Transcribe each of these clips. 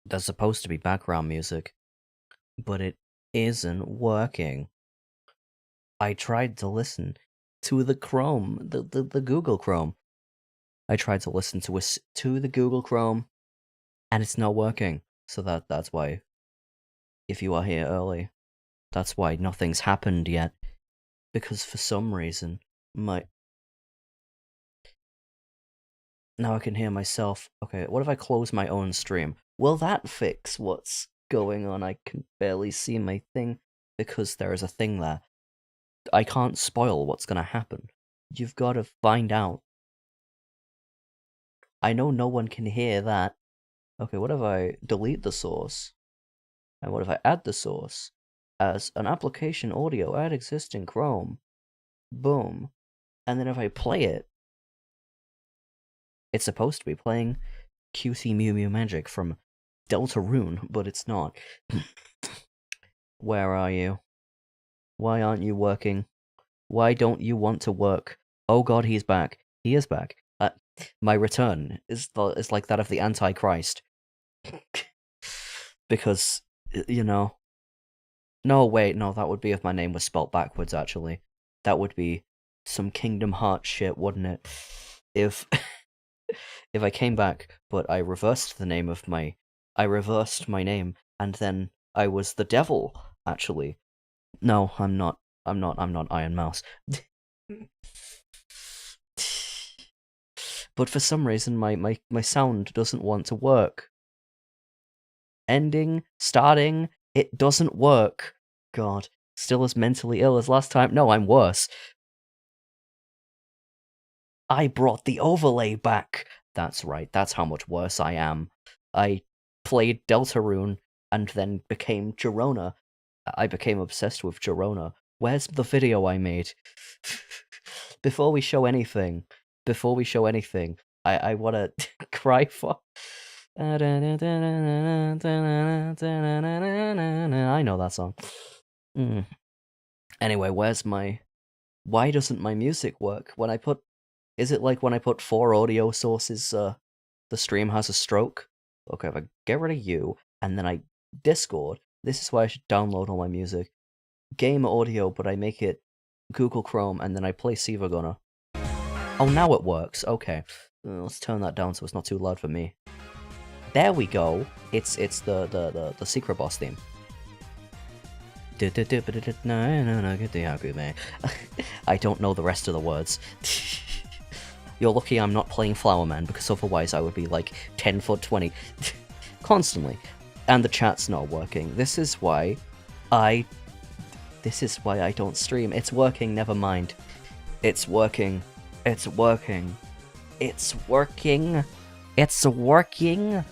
There's supposed to be background music, but it isn't working. I tried to listen to the Chrome, the Google Chrome. I tried to listen to the Google Chrome, and it's not working. So that's why, if you are here early, that's why nothing's happened yet. Because for some reason, now I can hear myself. Okay, what if I close my own stream? Will that fix what's going on? I can barely see my thing because there is a thing there. I can't spoil what's gonna happen. You've got to find out. I know no one can hear that. Okay, what if I delete the source? And what if I add the source as an application audio add existing Chrome? Boom. And then if I play it, it's supposed to be playing QC Mew Mew Magic from Deltarune, but it's not. Where are you? Why aren't you working? Why don't you want to work? Oh god, he's back. He is back. My return is like that of the Antichrist. Because, you know... No, wait, no, that would be if my name was spelt backwards, actually. That would be some Kingdom Hearts shit, wouldn't it? If... if I came back, but I reversed the name of my... I reversed my name, and then I was the devil, actually. No, I'm not Iron Mouse. But for some reason, my sound doesn't want to work. Ending, starting, it doesn't work. God, still as mentally ill as last time? No, I'm worse. I brought the overlay back. That's right, that's how much worse I am. I played Deltarune and then became Girona. I became obsessed with Girona. Where's the video I made? Before we show anything, I wanna cry for... I know that song. Anyway, where's my... Why doesn't my music work? When I put... Is it like when I put 4 audio sources, the stream has a stroke? Okay, if I get rid of you, and then I... Discord, this is why I should download all my music. Game audio, but I make it Google Chrome, and then I play Sivagunner. Oh, now it works. Okay. Let's turn that down so it's not too loud for me. There we go. It's the secret boss theme. I don't know the rest of the words. You're lucky I'm not playing Flower Man, because otherwise I would be like 10'20". Constantly. And the chat's not working. This is why I don't stream. It's working, never mind. It's working. It's working. It's working. It's working.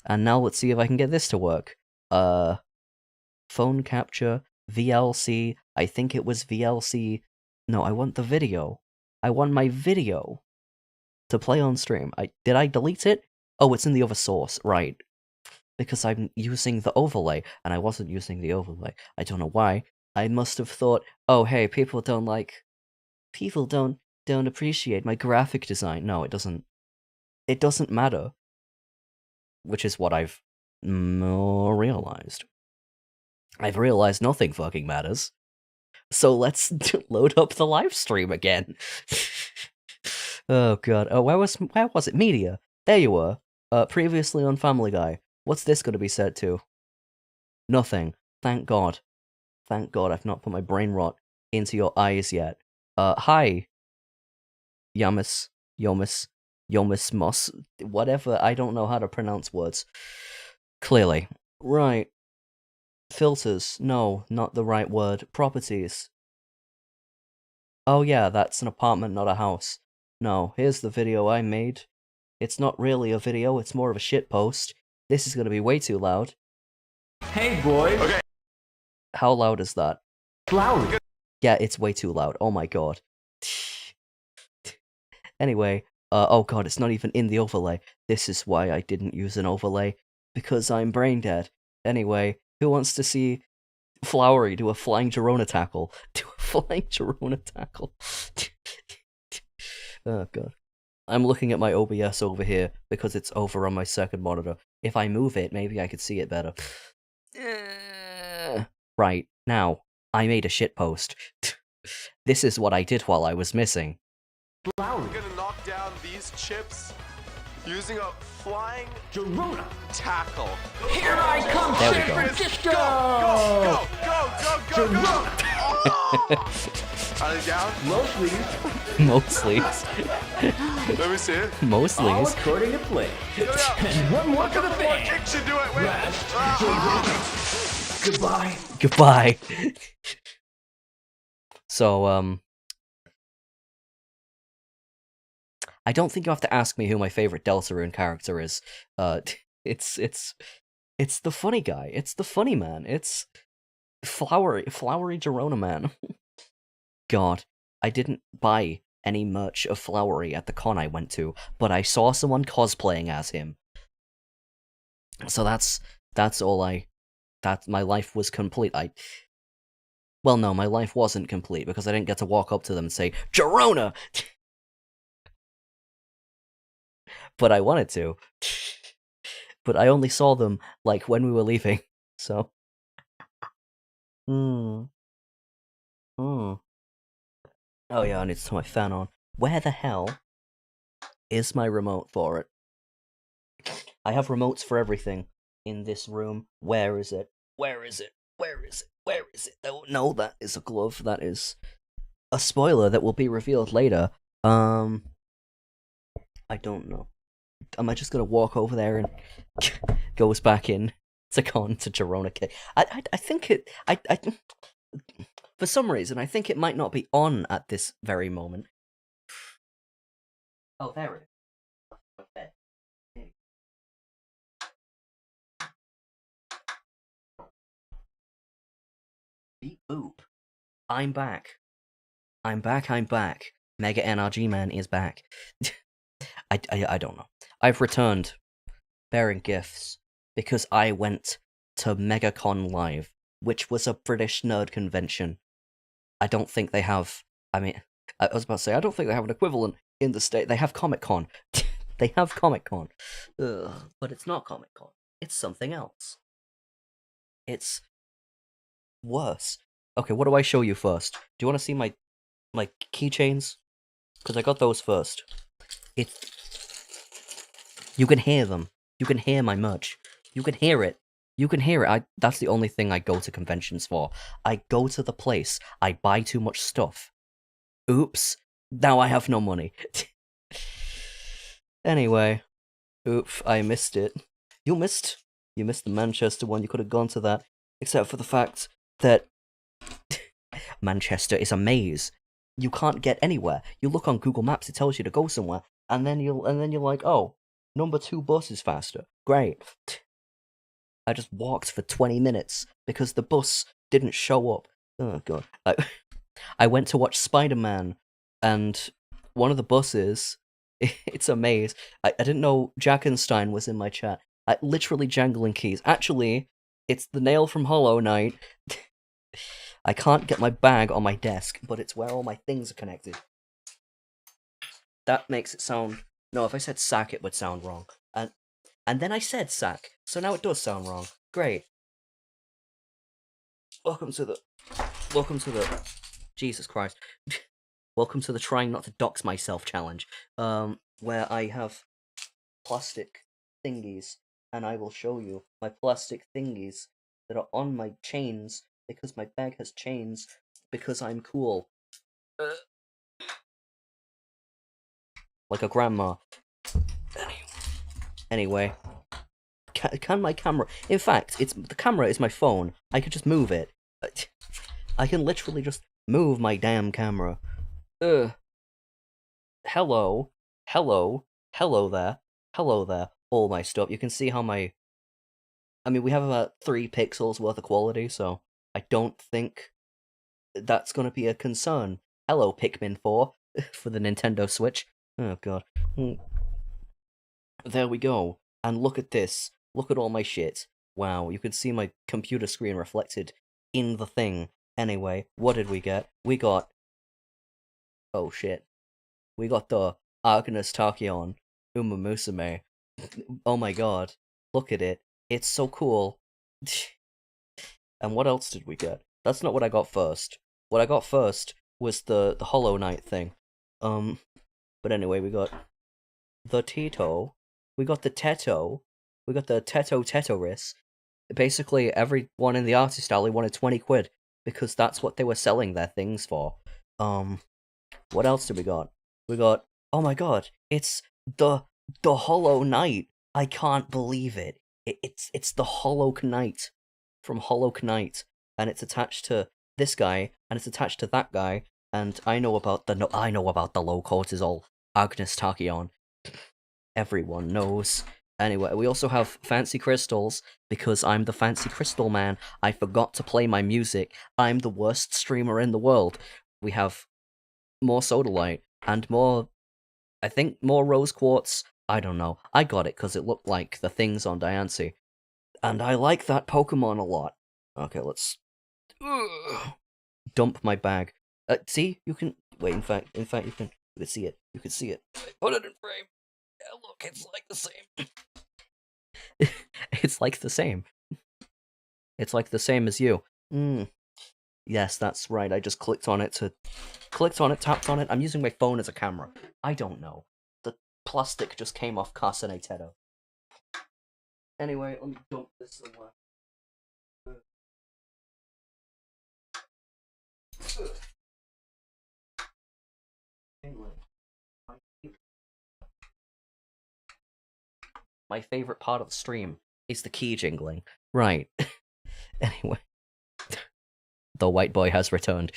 And now let's see if I can get this to work. Phone capture, VLC. I think it was VLC. No, I want the video. I want my video to play on stream. Did I delete it? Oh, it's in the other source. Right. Because I'm using the overlay, and I wasn't using the overlay. I don't know why. I must have thought, oh hey, people don't appreciate my graphic design. No, it doesn't. It doesn't matter. Which is what I've realized. I've realized nothing fucking matters. So let's load up the live stream again. Oh god. Oh, where was it? Media. There you were. Previously on Family Guy. What's this going to be set to? Nothing. Thank God. Thank God I've not put my brain rot into your eyes yet. Hi. Yamis. Yomis. Yomis Moss. Whatever. I don't know how to pronounce words. Clearly. Right. Filters. No, not the right word. Properties. Oh yeah, that's an apartment, not a house. No, here's the video I made. It's not really a video, it's more of a shitpost. This is gonna be way too loud. Hey boys! Okay. How loud is that? Loud! Yeah, it's way too loud. Oh my god. Anyway, oh god, it's not even in the overlay. This is why I didn't use an overlay. Because I'm brain dead. Anyway, who wants to see Flowery do a flying Girona tackle? Do a flying Girona tackle. Oh god. I'm looking at my OBS over here because it's over on my second monitor. If I move it, maybe I could see it better. Right, now, I made a shitpost. This is what I did while I was missing. Flowery. We're gonna knock down these chips using a flying Jaruna. tackle. Here I come, There we San go. Francisco. Go! Jaruna. Are they down? Mostly. Mostly. Let me see it. Mostly. All according to plan. And one more for the More fan. kick should do it. Wait. Last. Goodbye. Goodbye. So, I don't think you have to ask me who my favorite Deltarune character is. It's the funny guy. It's the funny man. It's flowery Gerona man. God, I didn't buy any merch of Flowery at the con I went to, but I saw someone cosplaying as him. So that's all my life was complete. Well, no, my life wasn't complete because I didn't get to walk up to them and say, Gerona! But I wanted to. But I only saw them, like, when we were leaving, so... Oh yeah, I need to turn my fan on. Where the hell is my remote for it? I have remotes for everything in this room. Where is it? Where is it? Where is it? Where is it? Oh, no, that is a glove. That is a spoiler that will be revealed later. I don't know. Am I just gonna walk over there and goes back in to con to Gerona K? I think it. For some reason, I think it might not be on at this very moment. Oh, there it is. Okay. Beep boop. I'm back. I'm back. Mega NRG Man is back. I don't know. I've returned bearing gifts because I went to MegaCon Live, which was a British nerd convention. I don't think they have... I mean, I was about to say, I don't think they have an equivalent in the States. They have Comic-Con. They have Comic-Con. But it's not Comic-Con. It's something else. It's worse. Okay, what do I show you first? Do you want to see my keychains? Because I got those first. You can hear them. You can hear my merch. You can hear it. You can hear it. That's the only thing I go to conventions for. I go to the place. I buy too much stuff. Oops. Now I have no money. Anyway. Oops, I missed it. You missed the Manchester one. You could have gone to that. Except for the fact that Manchester is a maze. You can't get anywhere. You look on Google Maps, it tells you to go somewhere, and then you're like, oh, number 2 bus is faster. Great. I just walked for 20 minutes because the bus didn't show up. Oh god. I went to watch Spider-Man, and one of the buses, it's a maze. I didn't know Jackenstein was in my chat. Literally jangling keys. Actually, it's the nail from Hollow Knight. I can't get my bag on my desk, but it's where all my things are connected. That makes it sound... No, if I said sack, it would sound wrong. And then I said sack, so now it does sound wrong. Great. Welcome to the... Jesus Christ. Welcome to the trying not to dox myself challenge. Where I have plastic thingies, and I will show you my plastic thingies that are on my chains, because my bag has chains, because I'm cool. Like a grandma. Anyway. Can my camera... In fact, the camera is my phone. I could just move it. I can literally just move my damn camera. Hello. Hello there. All my stuff. You can see how my... I mean, we have about 3 pixels worth of quality, so I don't think that's gonna be a concern. Hello, Pikmin 4, for the Nintendo Switch. Oh god. There we go. And look at this. Look at all my shit. Wow, you can see my computer screen reflected in the thing. Anyway, what did we get? We got... Oh shit. We got the Agnes Tachyon Uma Musume. Oh my god, look at it. It's so cool. And what else did we get? That's not what I got first. What I got first was the Hollow Knight thing. But anyway, we got the Tito, we got the Teto, we got the Tetoris. Basically, everyone in the artist alley wanted 20 quid because that's what they were selling their things for. What else did we got? We got, oh my god, it's the Hollow Knight. I can't believe it. It's the Hollow Knight from Hollow Knight, and it's attached to this guy, and it's attached to that guy, and I know about the low cortisol Agnes Tachyon. Everyone knows. Anyway, we also have fancy crystals, because I'm the fancy crystal man. I forgot to play my music. I'm the worst streamer in the world. We have more sodalite, and more, I think more rose quartz. I don't know. I got it because it looked like the things on Diancie. And I like that Pokemon a lot. Okay, let's dump my bag. See? You can... Wait, in fact, you can see it. You can see it. Put it in frame. Yeah, look, it's like the same. It's like the same. It's like the same as you. Yes, that's right. I just tapped on it. I'm using my phone as a camera. I don't know. The plastic just came off Carcinatero. Anyway, let me dump this somewhere. My favorite part of the stream is the key jingling. Right. Anyway. The white boy has returned.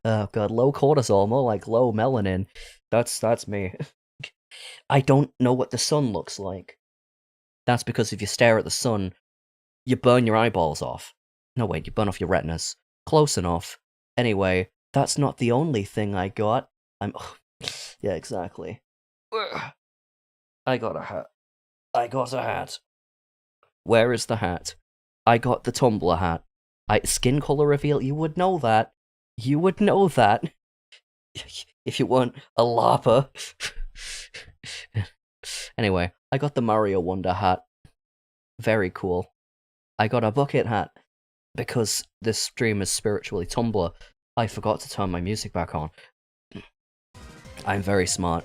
Oh god, low cortisol, more like low melanin. That's me. I don't know what the sun looks like. That's because if you stare at the sun, you burn your eyeballs off. No, wait, you burn off your retinas. Close enough. Anyway, that's not the only thing I got. Yeah, exactly. I got a hat. I got a hat. Where is the hat? I got the Tumblr hat. Skin color reveal, you would know that. You would know that. If you weren't a LARPer. Anyway, I got the Mario Wonder hat. Very cool. I got a bucket hat. Because this stream is spiritually Tumblr, I forgot to turn my music back on. I'm very smart.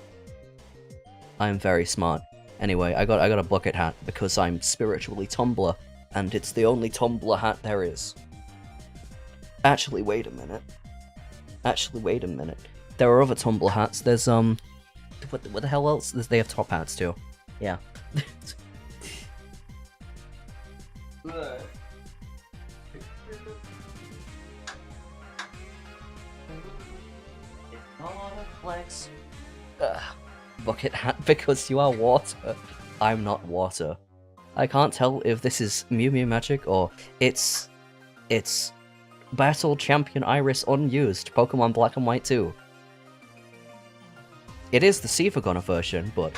I'm very smart. Anyway, I got a bucket hat because I'm spiritually Tumblr, and it's the only Tumblr hat there is. Actually, wait a minute. There are other Tumblr hats. There's, what the hell else? They have top hats, too. Yeah. Bucket hat because you are water. I'm not water. I can't tell if this is Mew Mew Magic or it's Battle Champion Iris unused, Pokemon Black and White 2. It is the Sevagonner version, but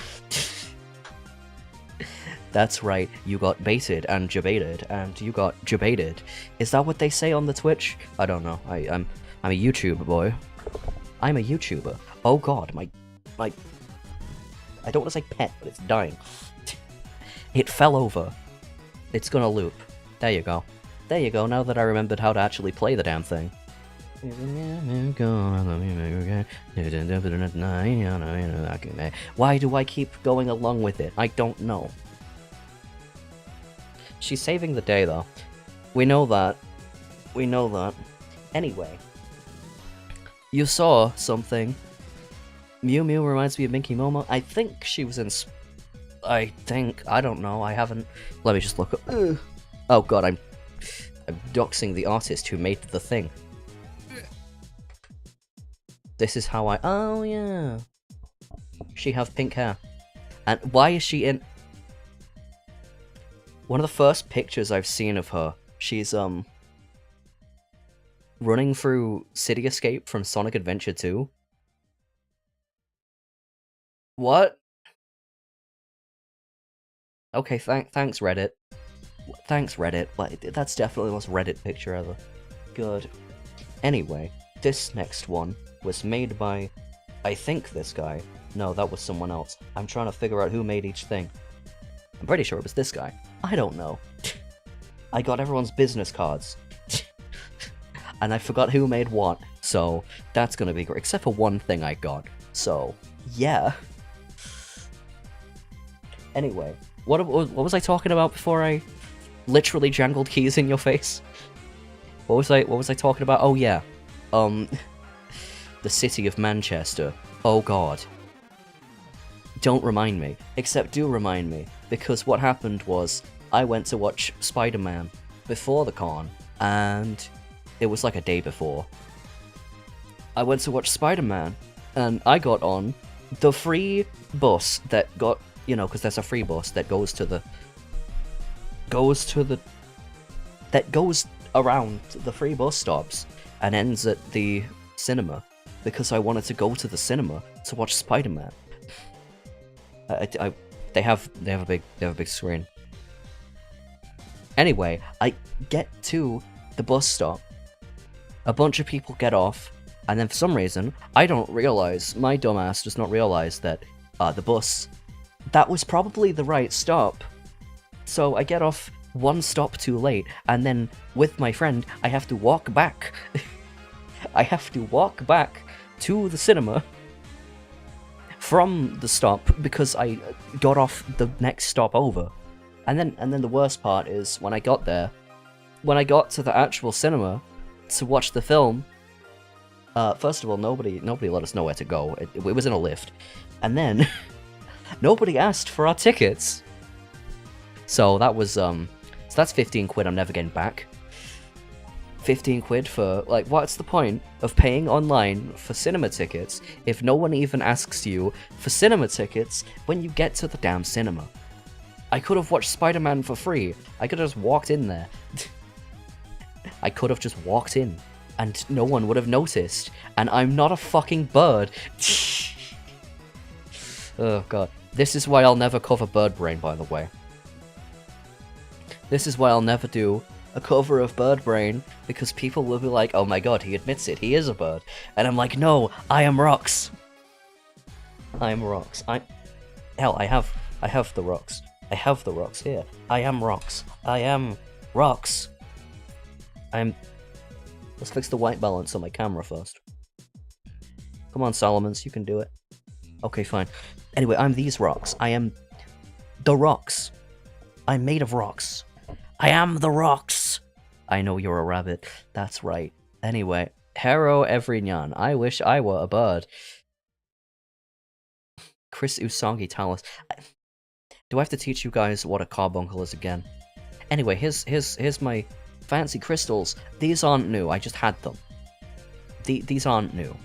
that's right, you got baited and jebaited, and you got jebaited. Is that what they say on the Twitch? I don't know. I'm a YouTuber boy. I'm a YouTuber. Oh god, my I don't want to say pet, but it's dying. It fell over. It's gonna loop. There you go. There you go, now that I remembered how to actually play the damn thing. Why do I keep going along with it? I don't know. She's saving the day, though. We know that. We know that. Anyway. You saw something. Mew Mew reminds me of Minky Momo. I think she was in... I don't know, I haven't... Let me just look up... Oh god, I'm doxing the artist who made the thing. This is how I... Oh, yeah. She have pink hair. And why is she in... One of the first pictures I've seen of her, she's, running through City Escape from Sonic Adventure 2. What? Okay, thanks Reddit. Thanks Reddit, but that's definitely the most Reddit picture ever. Good. Anyway, this next one was made by I think this guy. No, that was someone else. I'm trying to figure out who made each thing. I'm pretty sure it was this guy. I don't know. I got everyone's business cards. And I forgot who made what, so that's gonna be great. Except for one thing I got. So, yeah. Anyway, what was I talking about before I literally jangled keys in your face? What was I talking about? Oh yeah. The city of Manchester. Oh god. Don't remind me. Except do remind me, because what happened was I went to watch Spider-Man before the con, and it was like a day before. I went to watch Spider-Man, and I got on the free bus that got, you know, because there's a free bus that goes around the free bus stops and ends at the cinema, because I wanted to go to the cinema to watch Spider-Man. They have a big screen. Anyway, I get to the bus stop. A bunch of people get off, and then for some reason, I don't realize, my dumbass does not realize that the bus, that was probably the right stop. So I get off one stop too late, and then with my friend, I have to walk back. I have to walk back to the cinema from the stop because I got off the next stop over. And then the worst part is when I got there, when I got to the actual cinema to watch the film, first of all, nobody let us know where to go. It was in a lift. And then nobody asked for our tickets. So that was so that's 15 quid I'm never getting back. 15 quid for, like, what's the point of paying online for cinema tickets if no one even asks you for cinema tickets when you get to the damn cinema? I could have watched Spider-Man for free. I could have just walked in there. I could have just walked in and no one would have noticed. And I'm not a fucking bird. Oh god. This is why I'll never cover Bird Brain, by the way. This is why I'll never do a cover of Bird Brain, because people will be like, oh my god, he admits it, he is a bird. And I'm like, no, I am rocks. I am rocks. Hell, I have the rocks. I have the rocks here. I am rocks. I am rocks. Let's fix the white balance on my camera first. Come on, Solomons, you can do it. Okay, fine. Anyway, I'm these rocks. I am the rocks. I'm made of rocks. I am the rocks. I know you're a rabbit. That's right. Anyway, Hero Everignan. I wish I were a bird. Chris Usagi Talus. Do I have to teach you guys what a carbuncle is again? Anyway, here's my fancy crystals. These aren't new. I just had them. These aren't new.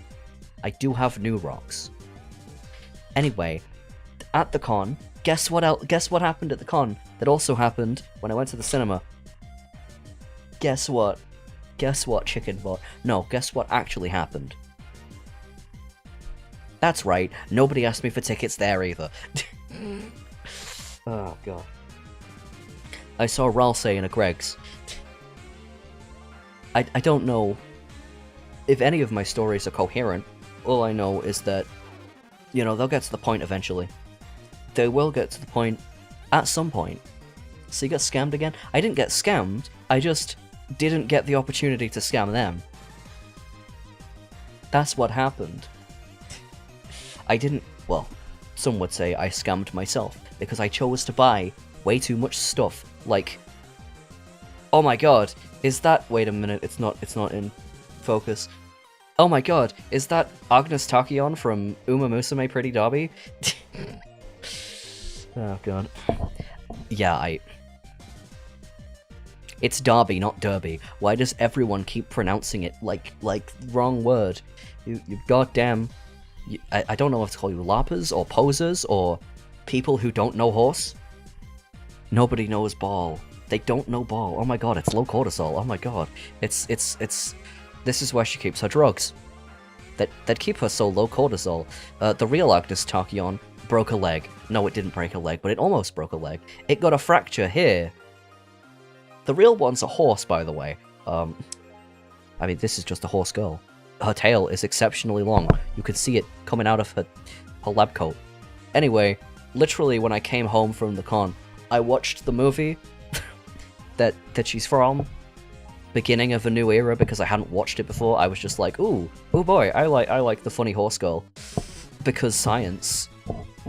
I do have new rocks. Anyway, at the con, guess what happened at the con that also happened when I went to the cinema? Guess what? Guess what, chicken bot? No, guess what actually happened? That's right, nobody asked me for tickets there either. Oh god. I saw Ralsei in a Gregg's. I don't know if any of my stories are coherent. All I know is that, you know, they'll get to the point eventually. They will get to the point at some point. So you got scammed again? I didn't get scammed, I just didn't get the opportunity to scam them. That's what happened. I didn't, well, some would say I scammed myself, because I chose to buy way too much stuff, like, oh my god, is that, wait a minute, it's not in focus. Oh my god, is that Agnes Tachyon from Uma Musume Pretty Derby? Oh god. Yeah, it's Derby, not Derby. Why does everyone keep pronouncing it like wrong word? You goddamn... I don't know what to call you, larpers, or posers, or people who don't know horse? Nobody knows ball. They don't know ball. Oh my god, it's low cortisol. Oh my god. It's... This is why she keeps her drugs. That keep her so low cortisol. The real Agnes Tachyon broke a leg. No, it didn't break a leg, but it almost broke a leg. It got a fracture here. The real one's a horse, by the way. I mean, this is just a horse girl. her tail is exceptionally long. You could see it coming out of her lab coat. Anyway, literally when I came home from the con, I watched the movie that she's from, beginning of a new era, because I hadn't watched it before. I was just like, ooh boy, I like the funny horse girl. Because science.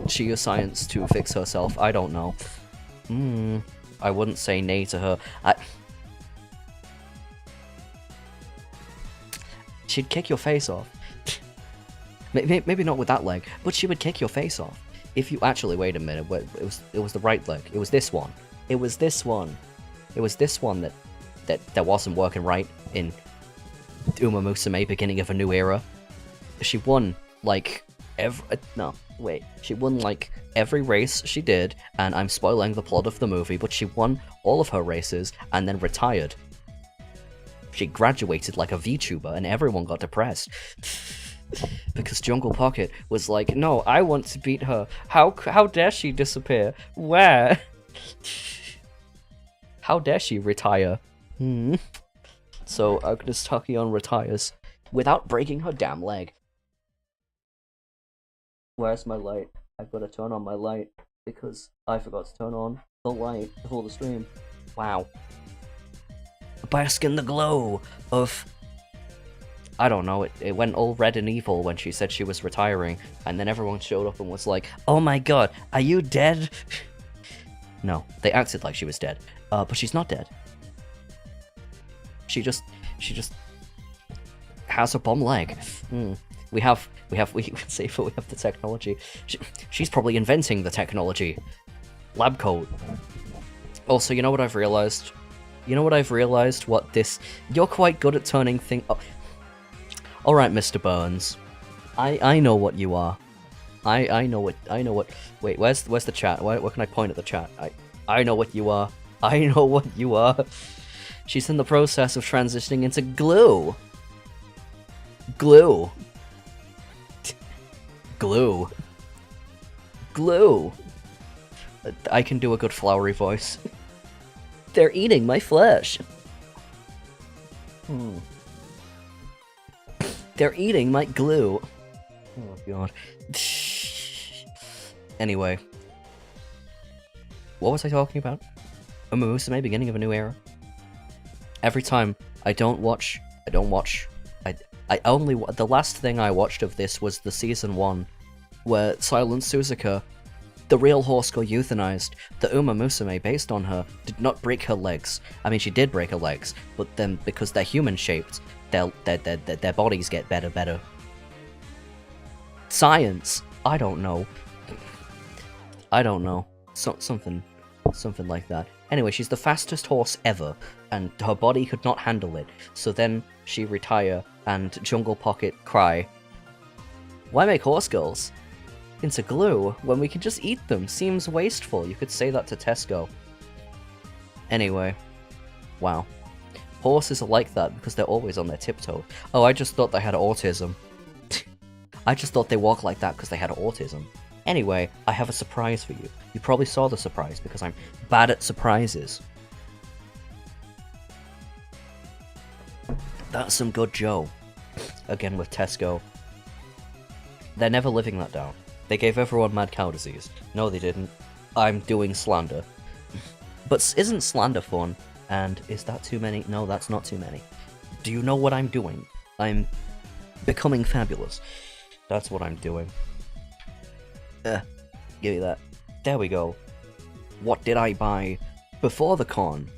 She used science to fix herself. I don't know. I wouldn't say nay to her. She'd kick your face off. Maybe not with that leg, but she would kick your face off. If you actually wait a minute, it was the right leg. It was this one. It was this one. It was this one that wasn't working right in Uma Musume, beginning of a new era. She won like she won like every race she did, and I'm spoiling the plot of the movie, but she won all of her races and then retired. She graduated like a VTuber, and everyone got depressed. Because Jungle Pocket was like, no, I want to beat her. How dare she disappear? Where? How dare she retire? So Agnes Tachyon retires without breaking her damn leg. Where's my light? I've got to turn on my light because I forgot to turn on the light before the stream. Wow. Bask in the glow of... I don't know, it went all red and evil when she said she was retiring, and then everyone showed up and was like, oh my god, are you dead? No, they acted like she was dead, but she's not dead. She just has a bum leg. We have the technology. She's probably inventing the technology. Lab coat. Also, you know what I've realized? What this... You're quite good at turning things... Oh. Alright, Mr. Burns. I know what you are. I know what... Wait, where's the chat? Where can I point at the chat? I know what you are. I know what you are. She's in the process of transitioning into glue. Glue. Glue. Glue. I can do a good flowery voice. They're eating my flesh. They're eating my glue. Oh god. Anyway. What was I talking about? Uma Musume, beginning of a new era. Every time I don't watch. I only... The last thing I watched of this was the season 1, where Silent Suzuka, the real horse girl euthanized, the Uma Musume based on her, did not break her legs. I mean, she did break her legs, but then because they're human-shaped, their bodies get better. Science! I don't know. Something like that. Anyway, she's the fastest horse ever, and her body could not handle it, so then she retire, and Jungle Pocket cry. Why make horse girls into glue when we can just eat them? Seems wasteful. You could say that to Tesco. Anyway. Wow. Horses are like that because they're always on their tiptoe. Oh, I just thought they had autism. I just thought they walk like that because they had autism. Anyway, I have a surprise for you. You probably saw the surprise because I'm bad at surprises. That's some good Joe. Again with Tesco. They're never living that down. They gave everyone mad cow disease. No, they didn't. I'm doing slander. But isn't slander fun? And is that too many? No, that's not too many. Do you know what I'm doing? I'm becoming fabulous. That's what I'm doing. Give me that. There we go. What did I buy before the con?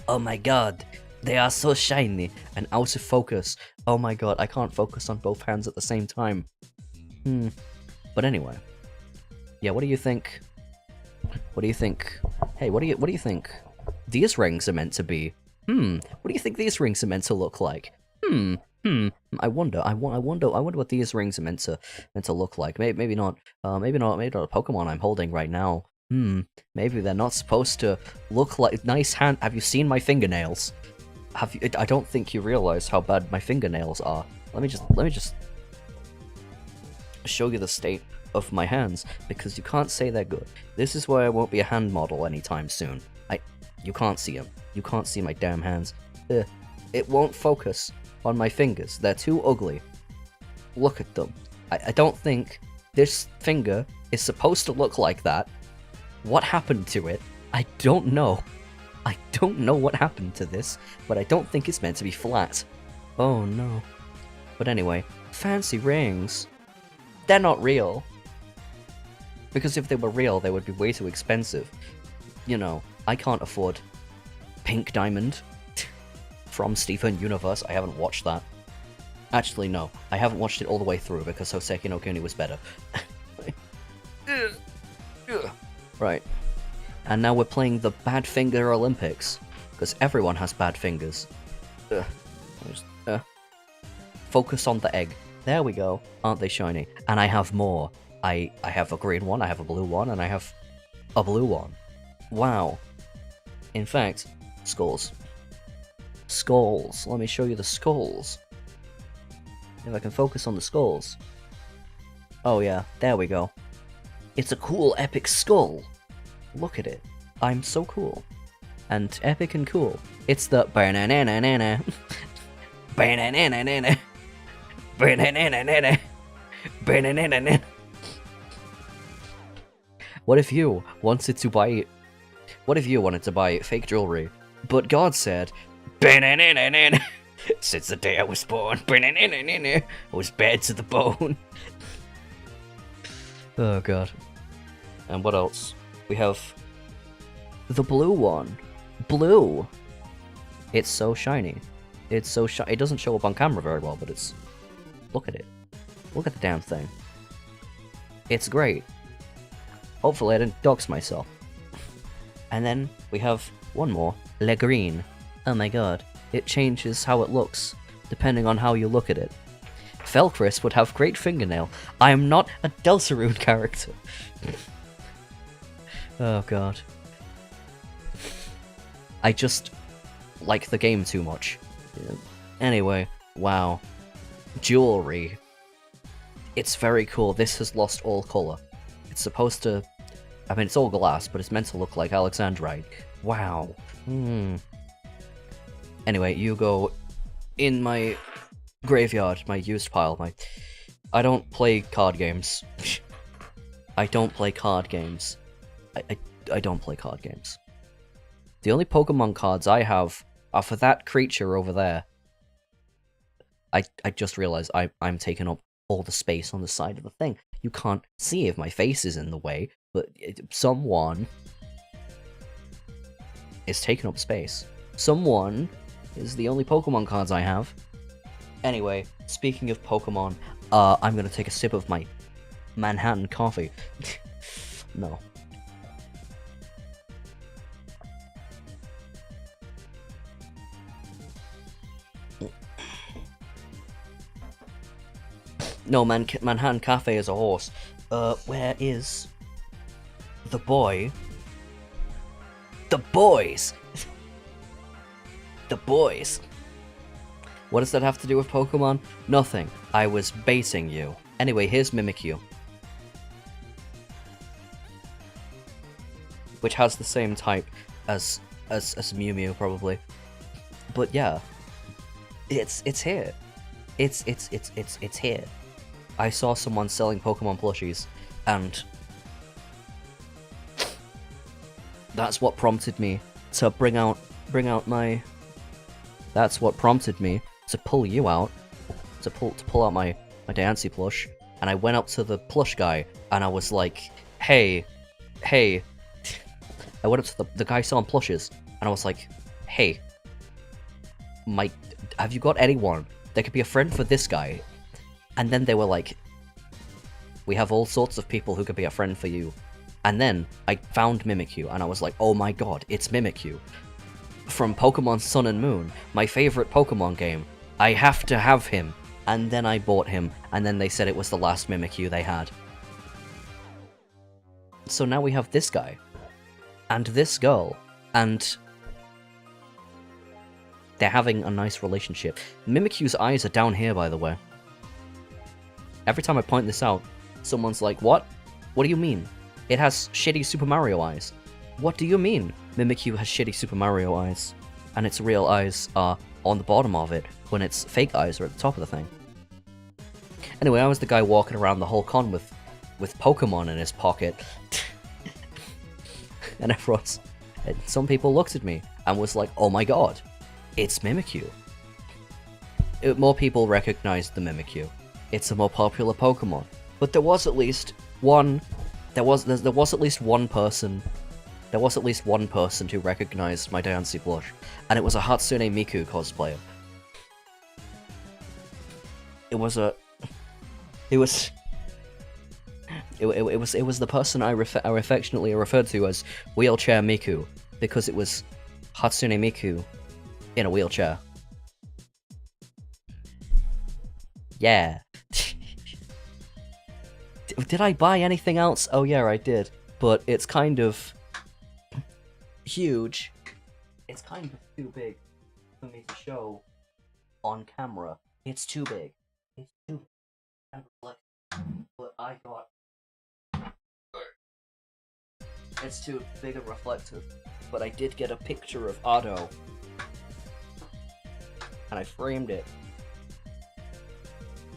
Oh my god, they are so shiny and out of focus. Oh my god, I can't focus on both hands at the same time. But anyway. Yeah, what do you think? What do you think? Hey, what do you think these rings are meant to be? What do you think these rings are meant to look like? I wonder what these rings are meant to look like. Maybe not a Pokemon I'm holding right now. Maybe they're not supposed to look like nice hand. Have you seen my fingernails? Have you? I don't think you realize how bad my fingernails are. Let me just show you the state of my hands, because you can't say they're good. This is why I won't be a hand model anytime soon. You can't see them. You can't see my damn hands. It won't focus. on my fingers. They're too ugly. Look at them. I don't think this finger is supposed to look like that. What happened to it? I don't know. I don't know what happened to this, but I don't think it's meant to be flat. Oh no. But anyway, fancy rings. They're not real. Because if they were real, they would be way too expensive. You know, I can't afford Pink Diamond from Steven Universe. I haven't watched that. Actually, no. I haven't watched it all the way through because Hoseki no Kuni was better. Right. And now we're playing the Bad Finger Olympics. Because everyone has bad fingers. Focus on the egg. There we go. Aren't they shiny? And I have more. I have a green one, I have a blue one, and I have a blue one. Wow. In fact, skulls. Skulls. Let me show you the skulls. If I can focus on the skulls. Oh yeah, there we go. It's a cool, epic skull. Look at it. I'm so cool. And epic and cool. It's the banana. Banana. Banana. Banana. What if you wanted to buy fake jewelry, but God said, banana. Since the day I was born, I was bad to the bone. Oh god. And what else? We have the blue one. Blue. It's so shiny. It's so shiny. It doesn't show up on camera very well, but it's... Look at it. Look at the damn thing. It's great. Hopefully I didn't dox myself. And then we have one more. Le Green. Oh my god. It changes how it looks, depending on how you look at it. Felcris would have great fingernail. I am not a Deltarune character. Oh god. I just like the game too much. Yeah. Anyway, wow. Jewelry. It's very cool. This has lost all colour. It's supposed to... I mean, it's all glass, but it's meant to look like Alexandrite. Wow. Anyway, you go in my graveyard, my used pile. I don't play card games. I don't play card games. I don't play card games. The only Pokemon cards I have are for that creature over there. I just realized I'm taking up all the space on the side of the thing. You can't see if my face is in the way, but someone is taking up space. Someone is the only Pokemon cards I have. Anyway, speaking of Pokemon, I'm gonna take a sip of my Manhattan coffee. No. No, Manhattan Cafe is a horse. Where is the boy? The boys! The boys! What does that have to do with Pokemon? Nothing. I was baiting you. Anyway, here's Mimikyu. Which has the same type as Mew Mew, probably. But yeah. It's here. It's here. I saw someone selling Pokemon plushies, and that's what prompted me to bring out my... That's what prompted me to pull you out, to pull out my Diancie plush, and I went up to the plush guy, and I was like, hey. I went up to the guy selling plushes, and I was like, hey, have you got anyone that could be a friend for this guy? And then they were like, we have all sorts of people who could be a friend for you. And then I found Mimikyu, and I was like, oh my god, it's Mimikyu. From Pokemon Sun and Moon, my favorite Pokemon game. I have to have him. And then I bought him, and then they said it was the last Mimikyu they had. So now we have this guy. And this girl. And they're having a nice relationship. Mimikyu's eyes are down here, by the way. Every time I point this out, someone's like, what? What do you mean? It has shitty Super Mario eyes. What do you mean? Mimikyu has shitty Super Mario eyes, and its real eyes are on the bottom of it when its fake eyes are at the top of the thing. Anyway, I was the guy walking around the whole con with Pokemon in his pocket. And some people looked at me and was like, oh my god, it's Mimikyu. More people recognized the Mimikyu. It's a more popular Pokemon. But there was at least one person who recognized my Diancie blush, and it was a Hatsune Miku cosplayer. It was the person I affectionately referred to as Wheelchair Miku, because it was Hatsune Miku in a wheelchair. Yeah. Did I buy anything else? Oh yeah, I did. But it's kind of huge. It's kind of too big for me to show on camera. It's too big. It's too big. But I got... It's too big and reflective. But I did get a picture of Otto. And I framed it.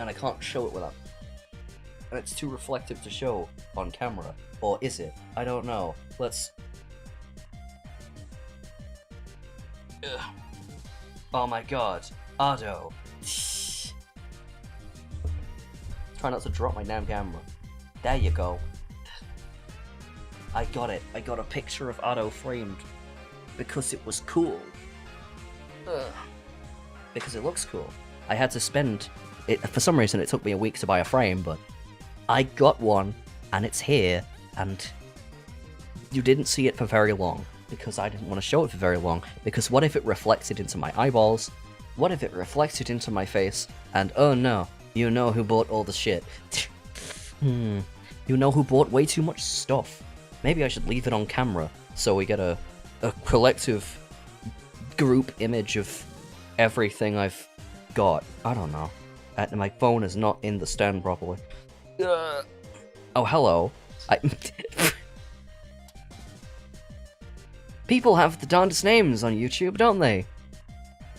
And I can't show it without... And it's too reflective to show on camera. Or is it? I don't know. Let's... Ugh. Oh my god. Otto. Try not to drop my damn camera. There you go. I got it. I got a picture of Otto framed. Because it was cool. Ugh. Because it looks cool. I had to spend... For some reason it took me a week to buy a frame, but... I got one, and it's here, and you didn't see it for very long, because I didn't want to show it for very long, because what if it reflected into my eyeballs? What if it reflected into my face, and oh no, you know who bought all the shit. You know who bought way too much stuff. Maybe I should leave it on camera, so we get a collective group image of everything I've got. I don't know. My phone is not in the stand properly. Oh, hello. People have the darndest names on YouTube, don't they?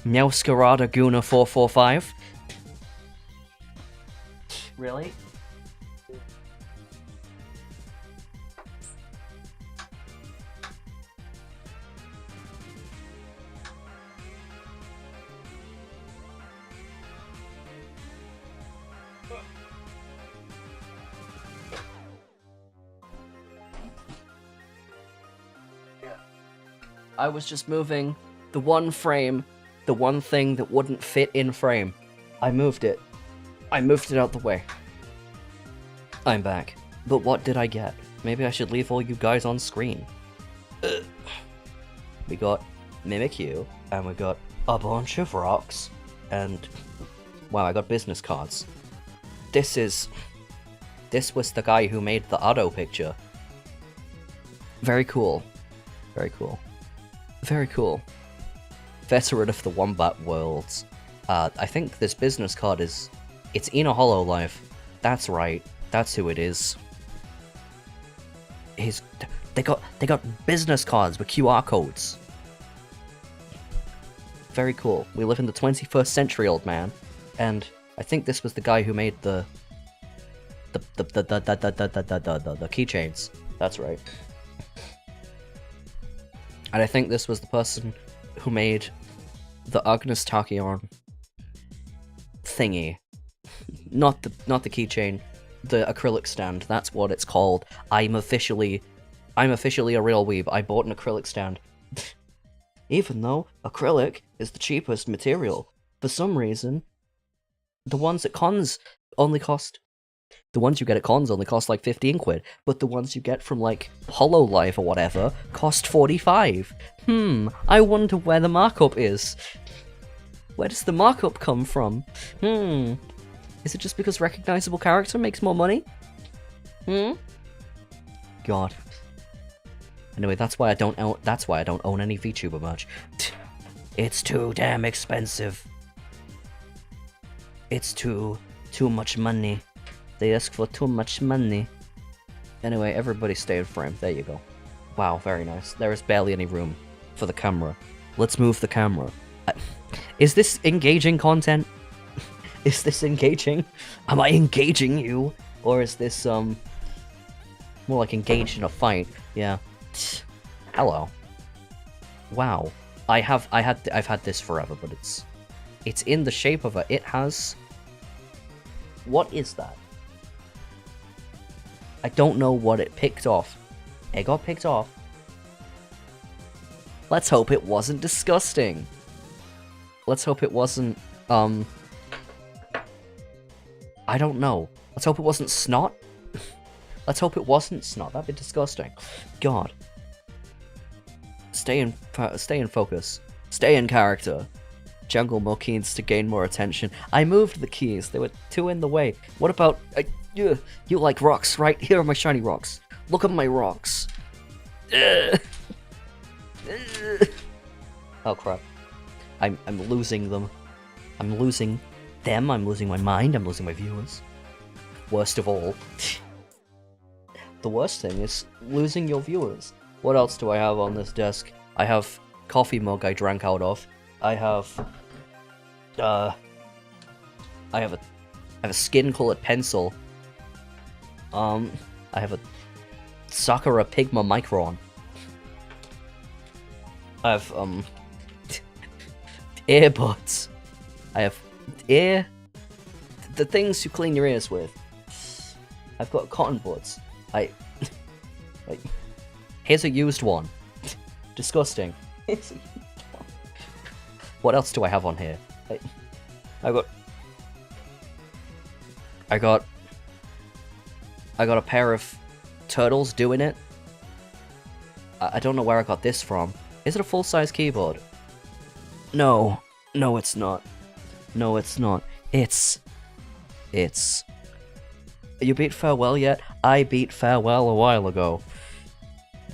Meowscarada Guna 445. Really? I was just moving the one frame, the one thing that wouldn't fit in frame. I moved it. I moved it out the way. I'm back. But what did I get? Maybe I should leave all you guys on screen. We got Mimikyu, and we got a bunch of rocks, and... wow, I got business cards. This was the guy who made the Otto picture. Very cool. Very cool. Very cool. Veteran of the Wombat Worlds. I think this business card is... it's Ina Hololive. That's right. That's who it is. They got business cards with QR codes. Very cool. We live in the 21st century, old man. And I think this was the guy who made the keychains. That's right. And I think this was the person who made the Agnes Tachyon thingy. Not the keychain, the acrylic stand. That's what it's called. I'm officially a real weeb. I bought an acrylic stand. Even though acrylic is the cheapest material, for some reason, the ones at cons only cost... the ones you get at cons only cost like 15 quid, but the ones you get from like Hololive or whatever cost 45. I wonder where the markup is. Where does the markup come from? Is it just because recognizable character makes more money? God. Anyway, that's why I don't own any VTuber merch. It's too damn expensive. It's too much money. They ask for too much money. Anyway, everybody stay in frame. There you go. Wow, very nice. There is barely any room for the camera. Let's move the camera. Is this engaging content? Is this engaging? Am I engaging you? Or is this, more like engaged in a fight? Yeah. Hello. Wow. I've had this forever, but it's in the shape of a, it has... What is that? I don't know what it picked off. It got picked off. Let's hope it wasn't disgusting. Let's hope it wasn't, I don't know. Let's hope it wasn't snot. Let's hope it wasn't snot. That'd be disgusting. God. Stay in focus. Stay in character. Jungle more keys to gain more attention. I moved the keys. There were 2 in the way. What about... you like rocks, right? Here are my shiny rocks. Look at my rocks. Oh crap. I'm losing them. I'm losing them. I'm losing my mind. I'm losing my viewers. Worst of all. The worst thing is losing your viewers. What else do I have on this desk? I have coffee mug I drank out of. I have a skin-colored pencil. I have a Sakura Pigma Micron. I have earbuds. I have the things you clean your ears with. I've got cotton buds. Here's a used one. Disgusting. What else do I have on here? I got a pair of turtles doing it. I don't know where I got this from. Is it a full-size keyboard? No. No, it's not. No, it's not. It's... You beat Farewell yet? I beat Farewell a while ago.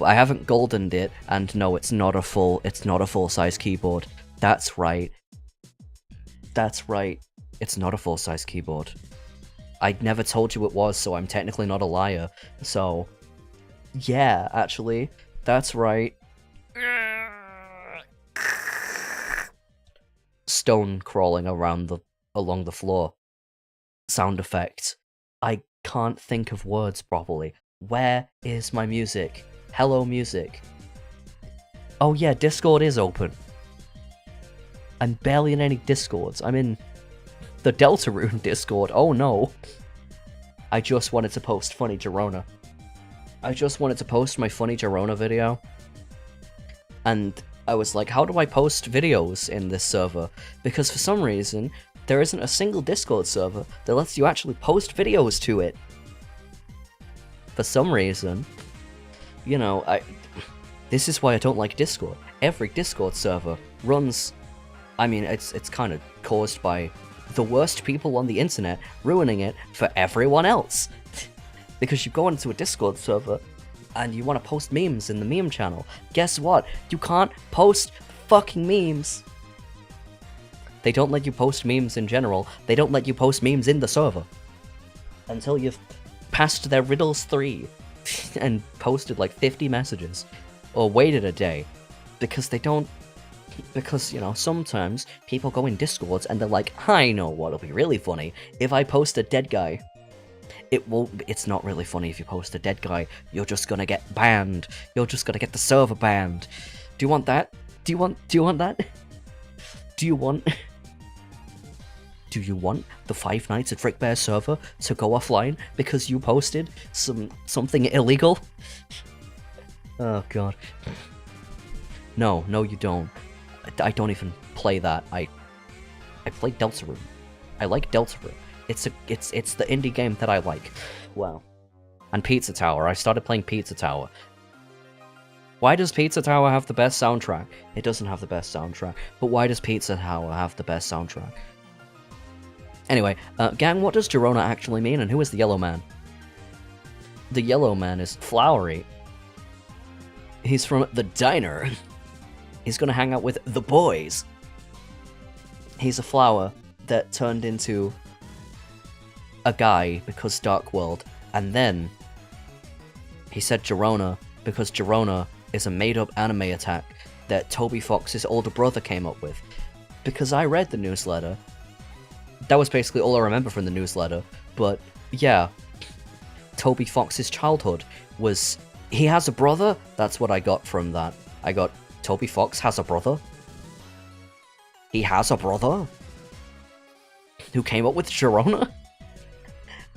I haven't goldened it, and no, it's not a full-size keyboard. That's right. That's right. It's not a full-size keyboard. I never told you it was, so I'm technically not a liar. So, yeah, actually, that's right. Stone crawling along the floor. Sound effect. I can't think of words properly. Where is my music? Hello, music. Oh yeah, Discord is open. I'm barely in any Discords. I'm in the Deltarune Discord. Oh no. I just wanted to post Funny Girona. I just wanted to post my Funny Girona video. And I was like, how do I post videos in this server? Because for some reason, there isn't a single Discord server that lets you actually post videos to it. For some reason. You know, this is why I don't like Discord. Every Discord server runs... I mean, it's kind of caused by the worst people on the internet ruining it for everyone else. Because you go into a Discord server and you want to post memes in the meme channel. Guess what? You can't post fucking memes. They don't let you post memes in general. They don't let you post memes in the server. Until you've passed their Riddles 3 and posted like 50 messages. Or waited a day. Because they don't... Because, you know, sometimes people go in Discords and they're like, I know what'll be really funny if I post a dead guy. It's not really funny if you post a dead guy. You're just gonna get banned. You're just gonna get the server banned. Do you want that? Do you want that? Do you want the Five Nights at Frickbear server to go offline because you posted something illegal? Oh god. No, you don't. I don't even play that. I play Deltarune. I like Deltarune. It's the indie game that I like. Wow. And Pizza Tower. I started playing Pizza Tower. Why does Pizza Tower have the best soundtrack? It doesn't have the best soundtrack. But why does Pizza Tower have the best soundtrack? Anyway, gang, what does Girona actually mean, and who is the Yellow Man? The Yellow Man is Flowery. He's from the diner. He's gonna hang out with the boys. He's a flower that turned into a guy because Dark World, and then he said Girona because Girona is a made-up anime attack that Toby Fox's older brother came up with. because I read the newsletter. That was basically all I remember from the newsletter. But yeah, Toby Fox's childhood was... He has a brother? That's what I got from that. I got Toby Fox has a brother? He has a brother? Who came up with Sharona?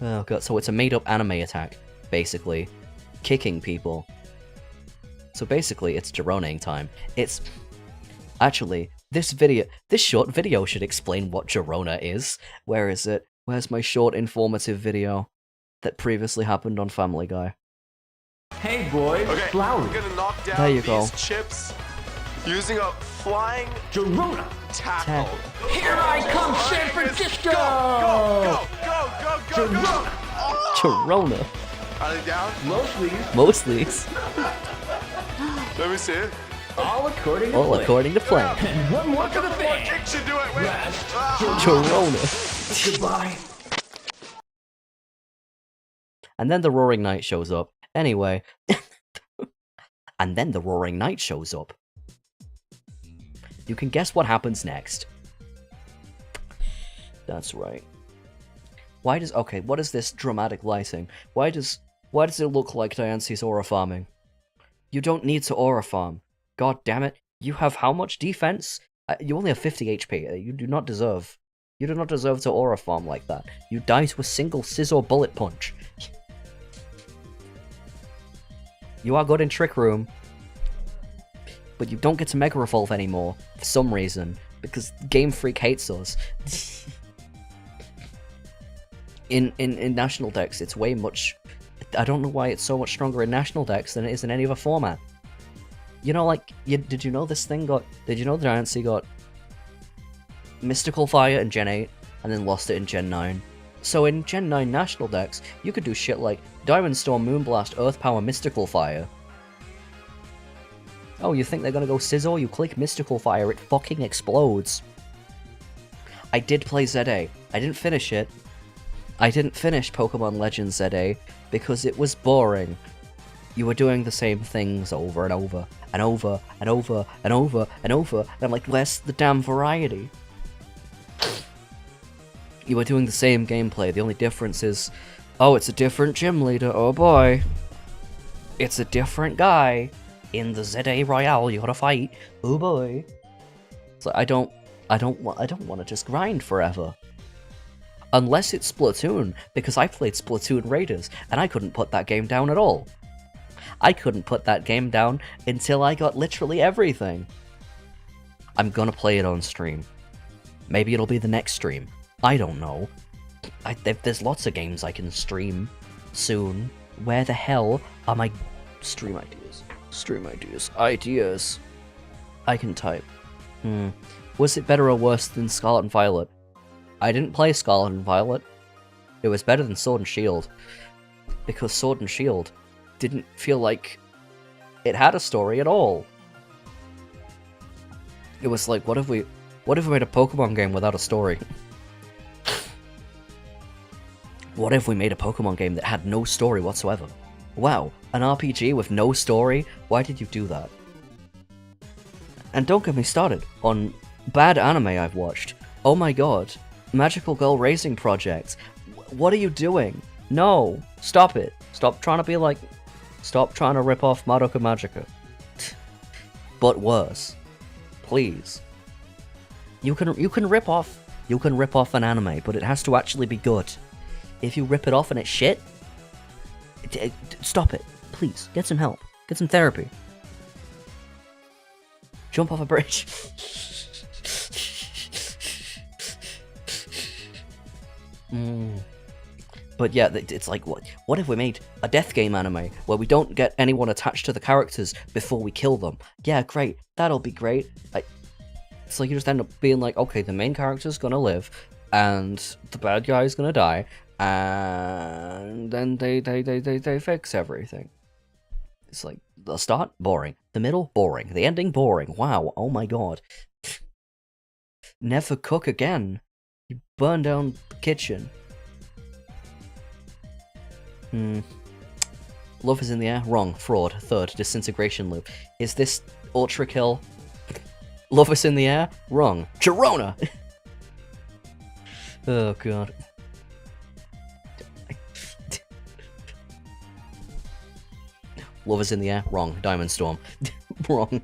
Oh god, so it's a made-up anime attack, basically. Kicking people. So basically, it's Geroning time. It's... Actually, this short video should explain what Gerona is. Where is it? Where's my short informative video that previously happened on Family Guy? Hey boys, Okay, Flowery. I'm gonna knock down There you these go. chips using a flying Gerona. tackle. Here I come, San Francisco. Go, go, go, go, go, go. Gerona. Are they down? Mostly, Mostly. Let me see it. all according to All plan. according to plan. And one more for the One fan. kick should do it. Wait. Last. Gerona. Goodbye. And then the Roaring Knight shows up. Anyway. And then the Roaring Knight shows up. You can guess what happens next. That's right. Why does... Okay, what is this dramatic lighting? Why does it look like Diance's aura farming? You don't need to aura farm. God damn it. You have how much defense? You only have 50 HP. You do not deserve... You do not deserve to aura farm like that. You die to a single scissor bullet punch. You are good in Trick Room. But you don't get to Mega Revolve anymore, for some reason. Because Game Freak hates us. In National Dex, it's way much... I don't know why it's so much stronger in National Dex than it is in any other format. You know, like, did you know this thing got... Did you know that Diancie got Mystical Fire in Gen 8, and then lost it in Gen 9? So in Gen 9 National Dex, you could do shit like Diamond Storm, Moonblast, Earth Power, Mystical Fire. Oh, you think they're gonna go Scizor? You click Mystical Fire, it fucking explodes. I did play ZA. I didn't finish it. I didn't finish Pokemon Legends ZA because it was boring. You were doing the same things over and over and over and over and over and over, and I'm like, where's the damn variety? You were doing the same gameplay, the only difference is, oh, it's a different gym leader, oh boy. It's a different guy. In the ZA Royale, you gotta fight. Oh boy. So I don't want to just grind forever. Unless it's Splatoon, because I played Splatoon Raiders, and I couldn't put that game down at all. I couldn't put that game down until I got literally everything. I'm gonna play it on stream. Maybe it'll be the next stream. I don't know. There's lots of games I can stream soon. Where the hell are my stream ideas? Stream ideas. Ideas. I can type. Was it better or worse than Scarlet and Violet? I didn't play Scarlet and Violet. It was better than Sword and Shield. Because Sword and Shield didn't feel like it had a story at all. It was like, what if we made a Pokemon game without a story? What if we made a Pokemon game that had no story whatsoever? Wow, an RPG with no story? Why did you do that? And don't get me started on bad anime I've watched. Oh my god, Magical Girl Racing Project. What are you doing? No, stop it. Stop trying to be like... Stop trying to rip off Madoka Magica. But worse. Please. You can rip off an anime, but it has to actually be good. If you rip it off and it's shit, stop it. Please, get some help. Get some therapy. Jump off a bridge. But yeah, it's like, what if we made a death game anime where we don't get anyone attached to the characters before we kill them? Yeah, great. That'll be great. It's like you just end up being like, okay, the main character's gonna live, and the bad guy's gonna die, and then they fix everything. It's like, the start, boring. The middle, boring. The ending, boring. Wow, oh my god. Never cook again. You burn down the kitchen. Love is in the air? Wrong. Fraud. Third. Disintegration loop. Is this Ultra Kill? Love Is in the Air? Wrong. Girona! Oh, God. Love Is in the Air? Wrong. Diamond Storm. Wrong.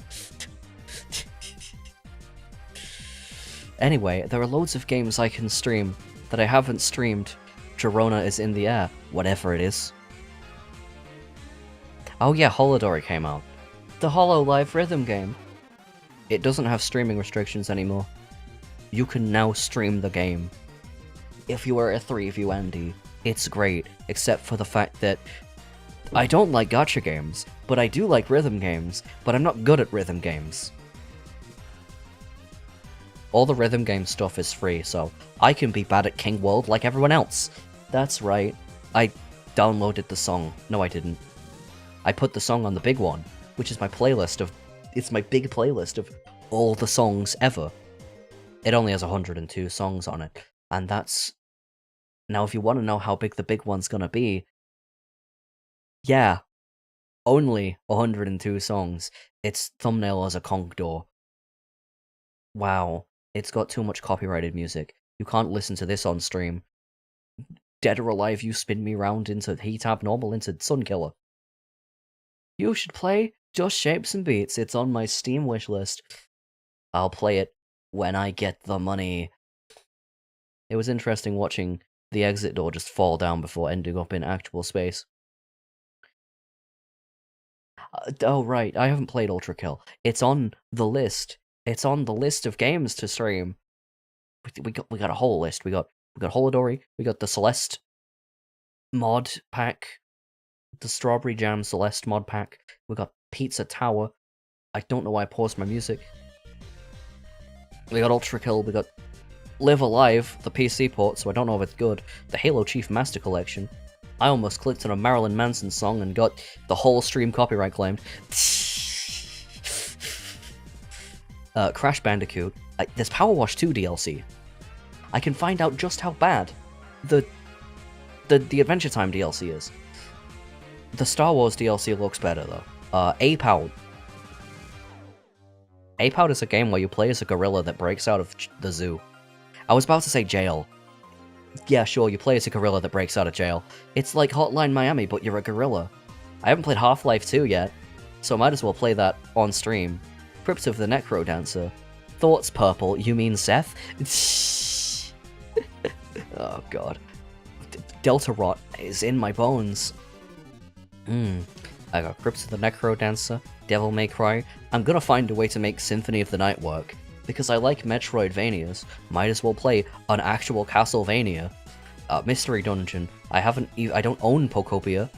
Anyway, there are loads of games I can stream that I haven't streamed. Girona Is in the Air. Whatever it is. Oh yeah, Holodori came out. The Hololive rhythm game. It doesn't have streaming restrictions anymore. You can now stream the game. If you are a 3-view Andy, it's great, except for the fact that I don't like gacha games, but I do like rhythm games, but I'm not good at rhythm games. All the rhythm game stuff is free, so I can be bad at King World like everyone else. That's right. I downloaded the song. No, I didn't. I put the song on the big one, which is my playlist of... It's my big playlist of all the songs ever. It only has 102 songs on it, and that's... Now, if you want to know how big the big one's gonna be... Yeah. Only 102 songs. Its thumbnail is a conch door. Wow. It's got too much copyrighted music. You can't listen to this on stream. Dead or Alive, You Spin Me Round into Heat Abnormal into Sunkiller. You should play Just Shapes and Beats. It's on my Steam wishlist. I'll play it when I get the money. It was interesting watching the exit door just fall down before ending up in actual space. Oh right, I haven't played Ultra Kill. It's on the list. It's on the list of games to stream. We got a whole list. We got Holodori. We got the Celeste mod pack, the Strawberry Jam Celeste mod pack. We got Pizza Tower. I don't know why I paused my music. We got Ultra Kill. We got Live Alive, the PC port, so I don't know if it's good. The Halo Chief Master Collection. I almost clicked on a Marilyn Manson song and got the whole stream copyright claimed. Crash Bandicoot. There's Power Wash 2 DLC. I can find out just how bad the Adventure Time DLC is. The Star Wars DLC looks better though. Ape Out. Ape Out is a game where you play as a gorilla that breaks out of the zoo. I was about to say jail. Yeah, sure, you play as a gorilla that breaks out of jail. It's like Hotline Miami, but you're a gorilla. I haven't played Half-Life 2 yet, so I might as well play that on stream. Crypt of the Necro Dancer. Thoughts Purple, you mean Seth? Oh god. Delta Rot is in my bones. I got Crypt of the Necro Dancer, Devil May Cry. I'm gonna find a way to make Symphony of the Night work. Because I like Metroidvanias, might as well play an actual Castlevania. Mystery Dungeon. I don't own Pokopia,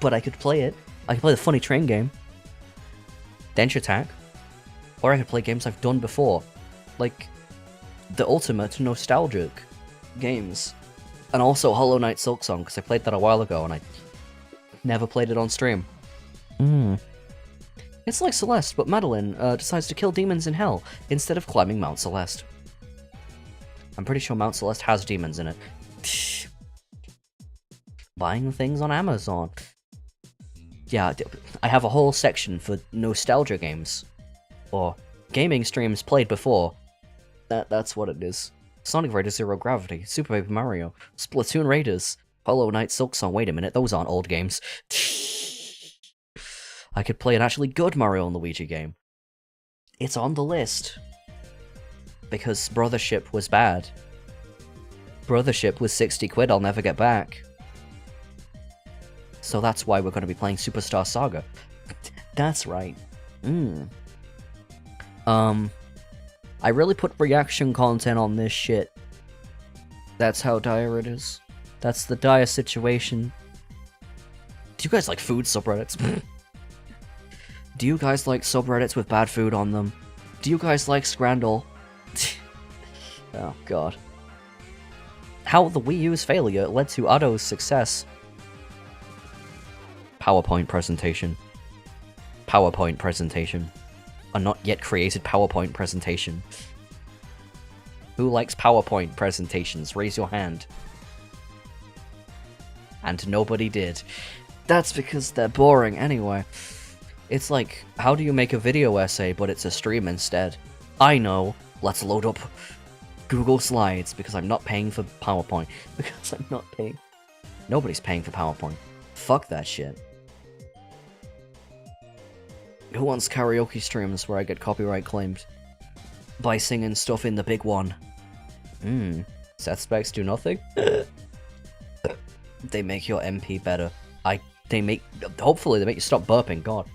but I could play it. I could play the Funny Train game. Denture Attack. Or I could play games I've done before. Like, the ultimate nostalgic games. And also Hollow Knight Silksong, because I played that a while ago and I never played it on stream. It's like Celeste, but Madeline decides to kill demons in hell instead of climbing Mount Celeste. I'm pretty sure Mount Celeste has demons in it. Buying things on Amazon. Yeah, I have a whole section for nostalgia games. Or gaming streams played before. That's what it is. Sonic Raiders Zero Gravity, Super Paper Mario, Splatoon Raiders, Hollow Knight Silksong. Wait a minute, those aren't old games. I could play an actually good Mario and Luigi game. It's on the list. Because Brothership was bad. Brothership was 60 quid I'll never get back. So that's why we're going to be playing Superstar Saga. That's right. I really put reaction content on this shit. That's how dire it is. That's the dire situation. Do you guys like food subreddits? Do you guys like subreddits with bad food on them? Do you guys like Scrandle? Oh god. How the Wii U's failure led to Otto's success. PowerPoint presentation. PowerPoint presentation. A not yet created PowerPoint presentation. Who likes PowerPoint presentations? Raise your hand. And nobody did. That's because they're boring anyway. It's like, how do you make a video essay, but it's a stream instead? I know. Let's load up Google Slides, because I'm not paying for PowerPoint. Because I'm not paying. Nobody's paying for PowerPoint. Fuck that shit. Who wants karaoke streams where I get copyright claimed by singing stuff in the big one? Set specs do nothing? They make your MP better. Hopefully they make you stop burping, god.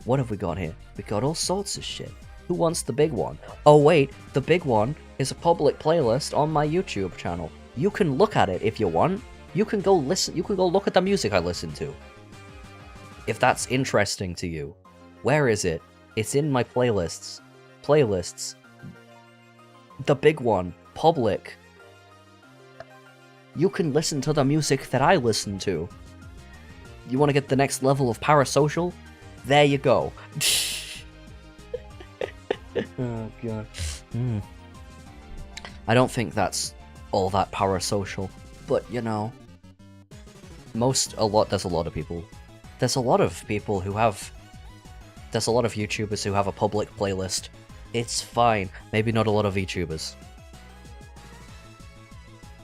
What have we got here? We got all sorts of shit. Who wants the big one? Oh wait, the big one is a public playlist on my YouTube channel. You can look at it if you want. You can go listen, you can go look at the music I listen to. If that's interesting to you. Where is it? It's in my playlists. Playlists. The big one. Public. You can listen to the music that I listen to. You want to get the next level of parasocial? There you go. Oh god. I don't think that's all that parasocial, but you know, there's a lot of people. There's a lot of YouTubers who have a public playlist. It's fine. Maybe not a lot of VTubers.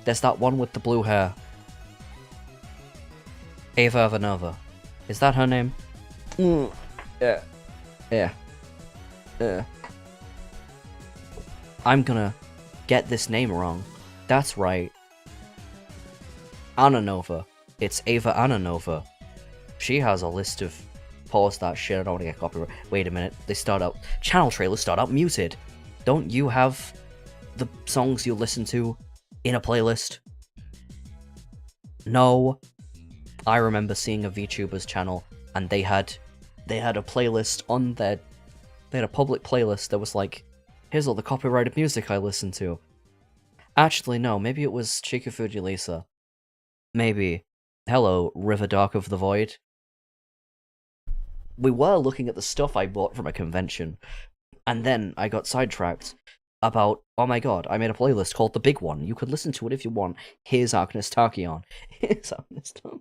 There's that one with the blue hair. Ava Vanova. Is that her name? Yeah. I'm gonna get this name wrong. That's right. Ananova. It's Ava Ananova. She has a list of... Pause that shit, I don't want to get copyright. Wait a minute, channel trailers start out muted. Don't you have the songs you listen to in a playlist? No. I remember seeing a VTuber's channel, and they had a playlist on their... They had a public playlist that was like, here's all the copyrighted music I listen to. Actually, no, maybe it was Chikufuji Lisa. Maybe. Hello, River Dark of the Void. We were looking at the stuff I bought from a convention, and then I got sidetracked about, oh my god, I made a playlist called The Big One. You could listen to it if you want. Here's Agnes Tachyon. Here's Agnes Tachyon.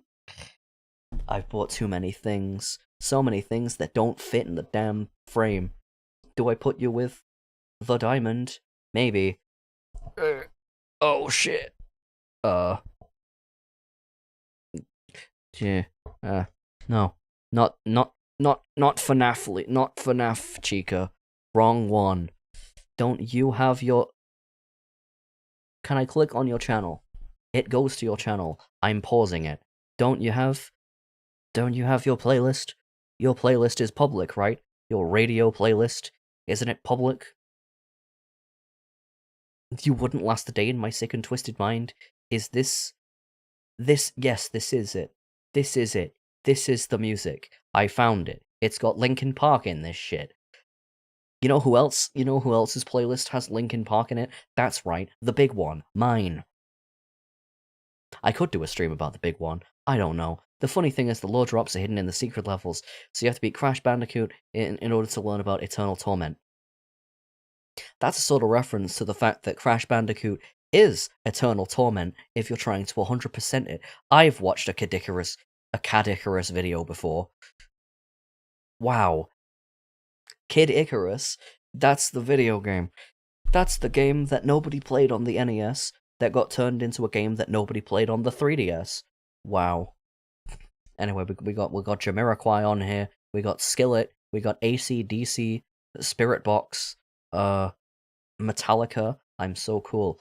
I've bought too many things. So many things that don't fit in the damn frame. Do I put you with the diamond? Maybe. Oh shit. Yeah. No. Not FNAF, Chica. Wrong one. Don't you have your... Can I click on your channel? It goes to your channel. I'm pausing it. Don't you have your playlist? Your playlist is public, right? Your radio playlist, isn't it public? You wouldn't last a day in my sick and twisted mind. Is this... Yes, this is it. This is it. This is the music. I found it. It's got Linkin Park in this shit. You know who else? You know who else's playlist has Linkin Park in it? That's right, the big one. Mine. I could do a stream about the big one. I don't know. The funny thing is the lore drops are hidden in the secret levels, so you have to beat Crash Bandicoot in order to learn about Eternal Torment. That's a sort of reference to the fact that Crash Bandicoot is Eternal Torment if you're trying to 100% it. I've watched a Kid Icarus video before. Wow. Kid Icarus, that's the video game. That's the game that nobody played on the NES that got turned into a game that nobody played on the 3DS. Wow. Anyway, we got Jamiroquai on here. We got Skillet. We got AC/DC, Spirit Box, Metallica. I'm so cool.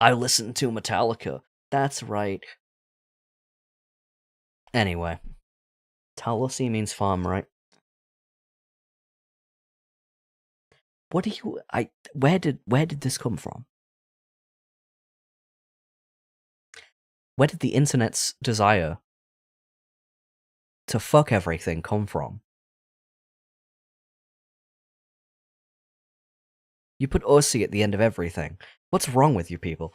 I listen to Metallica. That's right. Anyway, Talus means farm, right? What do you... Where did this come from? Where did the internet's desire to fuck everything come from? You put Aussie at the end of everything. What's wrong with you people?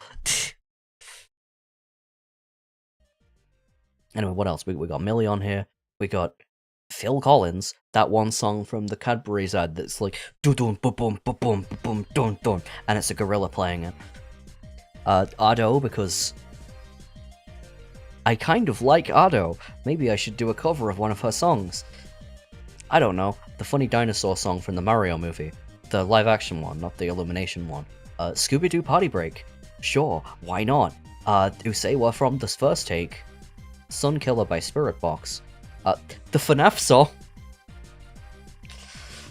Anyway, what else? We got Millie on here. We got Phil Collins, that one song from the Cadbury's ad that's like dun dun boom boom boom boom dun dun, and it's a gorilla playing it. Ado, because I kind of like Ado. Maybe I should do a cover of one of her songs. I don't know, the funny dinosaur song from the Mario movie. The live-action one, not the Illumination one. Scooby-Doo Party Break. Sure, why not? Usewa from this first take. Sun Killer by Spirit Box. The FNAF song.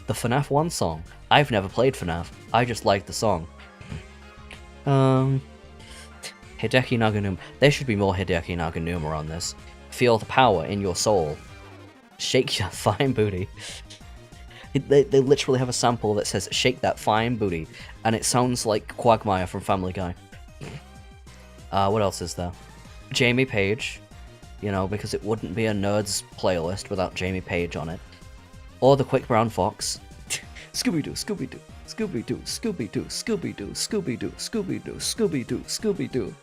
The FNAF 1 song. I've never played FNAF, I just like the song. Hideki Naganuma. There should be more Hideki Naganuma on this. Feel the power in your soul. Shake your fine booty. They literally have a sample that says, shake that fine booty. And it sounds like Quagmire from Family Guy. What else is there? Jamie Page. You know, because it wouldn't be a Nerds playlist without Jamie Page on it. Or the Quick Brown Fox. Scooby-Doo, Scooby-Doo, Scooby-Doo, Scooby-Doo, Scooby-Doo, Scooby-Doo, Scooby-Doo, Scooby-Doo, Scooby-Doo.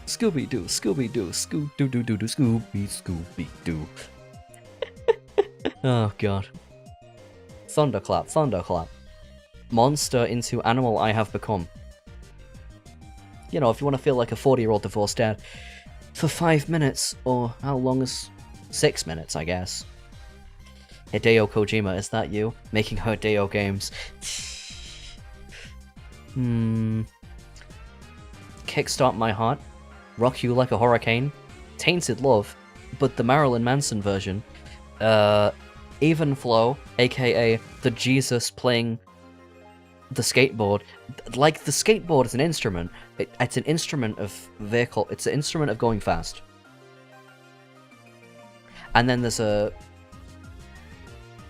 Scooby-Doo, Scooby-Doo, Scooby-Doo, Scooby-Doo. Oh god. Thunderclap, Thunderclap. Monster into animal I have become. You know, if you want to feel like a 40-year-old divorced dad. For 5 minutes, or how long is... 6 minutes, I guess. Hideo Kojima, is that you? Making Hideo games. Kickstart My Heart. Rock You Like a Hurricane. Tainted Love. But the Marilyn Manson version. Even Flow, aka the Jesus playing the skateboard. Like, the skateboard is an instrument. It's an instrument of vehicle. It's an instrument of going fast. And then there's a...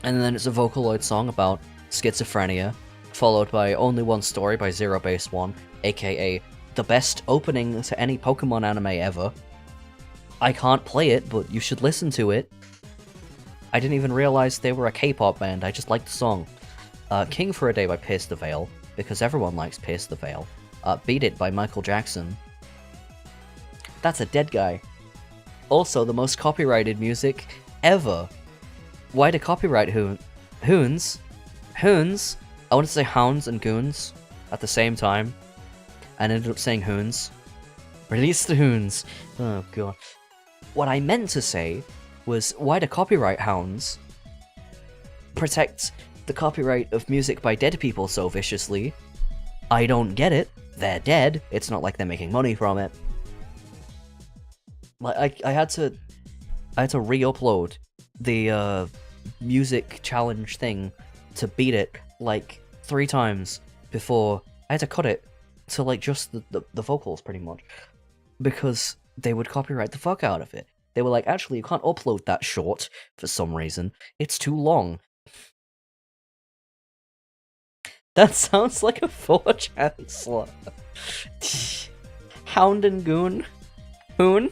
And then it's a Vocaloid song about schizophrenia, followed by Only One Story by Zero Base One, aka the best opening to any Pokemon anime ever. I can't play it, but you should listen to it. I didn't even realize they were a K-pop band, I just liked the song. King for a Day by Pierce the Veil, because everyone likes Pierce the Veil. Beat It by Michael Jackson. That's a dead guy. Also, the most copyrighted music ever. Why do copyright hoons? Hoons? I want to say hounds and goons at the same time. And ended up saying hoons. Release the hoons. Oh god. What I meant to say was, why do copyright hounds protect the copyright of music by dead people so viciously? I don't get it. They're dead. It's not like they're making money from it. Like, I had to re-upload the music challenge thing to beat it like 3 times before I had to cut it to like just the vocals pretty much, because they would copyright the fuck out of it. They were like, actually, you can't upload that short for some reason. It's too long. That sounds like a 4chan slur. Hound and goon? Hoon?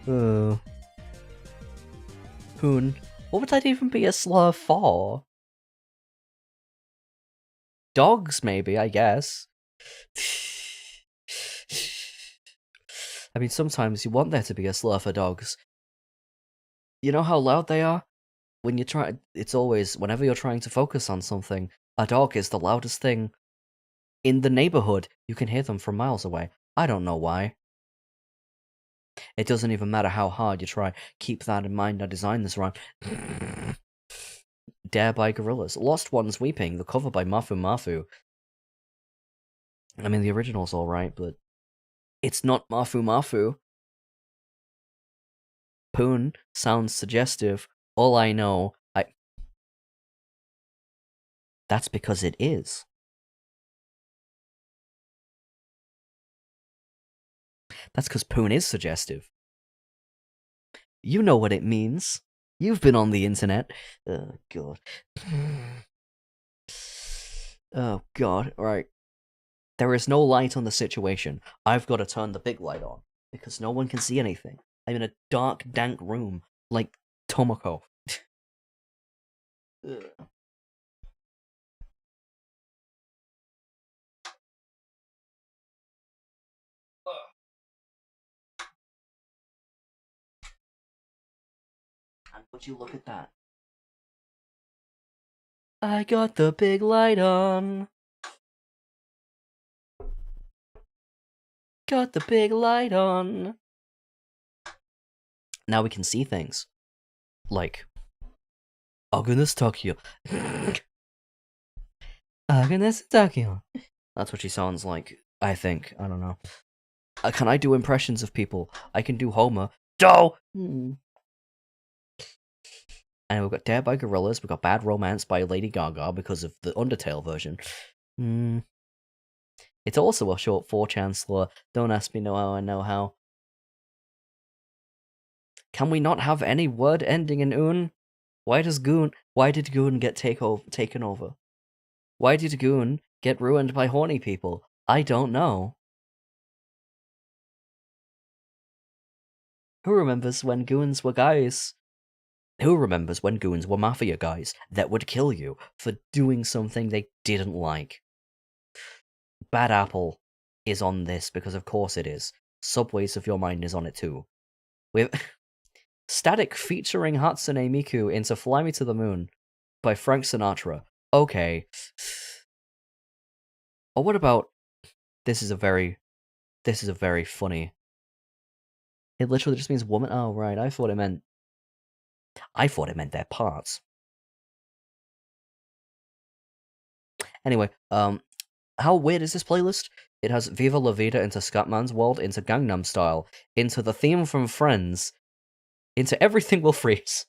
Hoon. What would that even be a slur for? Dogs, maybe, I guess. I mean, sometimes you want there to be a slur for dogs. You know how loud they are? When you try, it's always, whenever you're trying to focus on something, a dog is the loudest thing in the neighborhood. You can hear them from miles away. I don't know why. It doesn't even matter how hard you try. Keep that in mind, I designed this rhyme. Dare by Gorillas. Lost Ones Weeping, the cover by Mafu Mafu. I mean, the original's alright, but it's not Mafu Mafu. Poon sounds suggestive. All I know, That's because it is. That's because Poon is suggestive. You know what it means. You've been on the internet. Oh, God. Oh, God. Alright. There is no light on the situation. I've got to turn the big light on, because no one can see anything. I'm in a dark, dank room, like Tomoko. And would you look at that? I got the big light on. Got the big light on. Now we can see things. Like, Agnes Tokyo. Agnes Tokyo. That's what she sounds like, I think. I don't know. Can I do impressions of people? I can do Homer. Doe! And we've got Dead by Gorillas. We've got Bad Romance by Lady Gaga because of the Undertale version. It's also a short 4chan slur. Don't ask me no how I know how. Can we not have any word ending in un? Why did Goon get taken over? Why did Goon get ruined by horny people? I don't know. Who remembers when goons were guys? Who remembers when goons were mafia guys that would kill you for doing something they didn't like? Bad Apple is on this because of course it is. Subways of Your Mind is on it too. With Static featuring Hatsune Miku into Fly Me to the Moon by Frank Sinatra. Okay. Or what about this is a very funny. It literally just means woman. Oh right, I thought it meant their parts. Anyway, how weird is this playlist? It has Viva La Vida into Scatman's World, into Gangnam Style, into the theme from Friends, into Everything Will Freeze.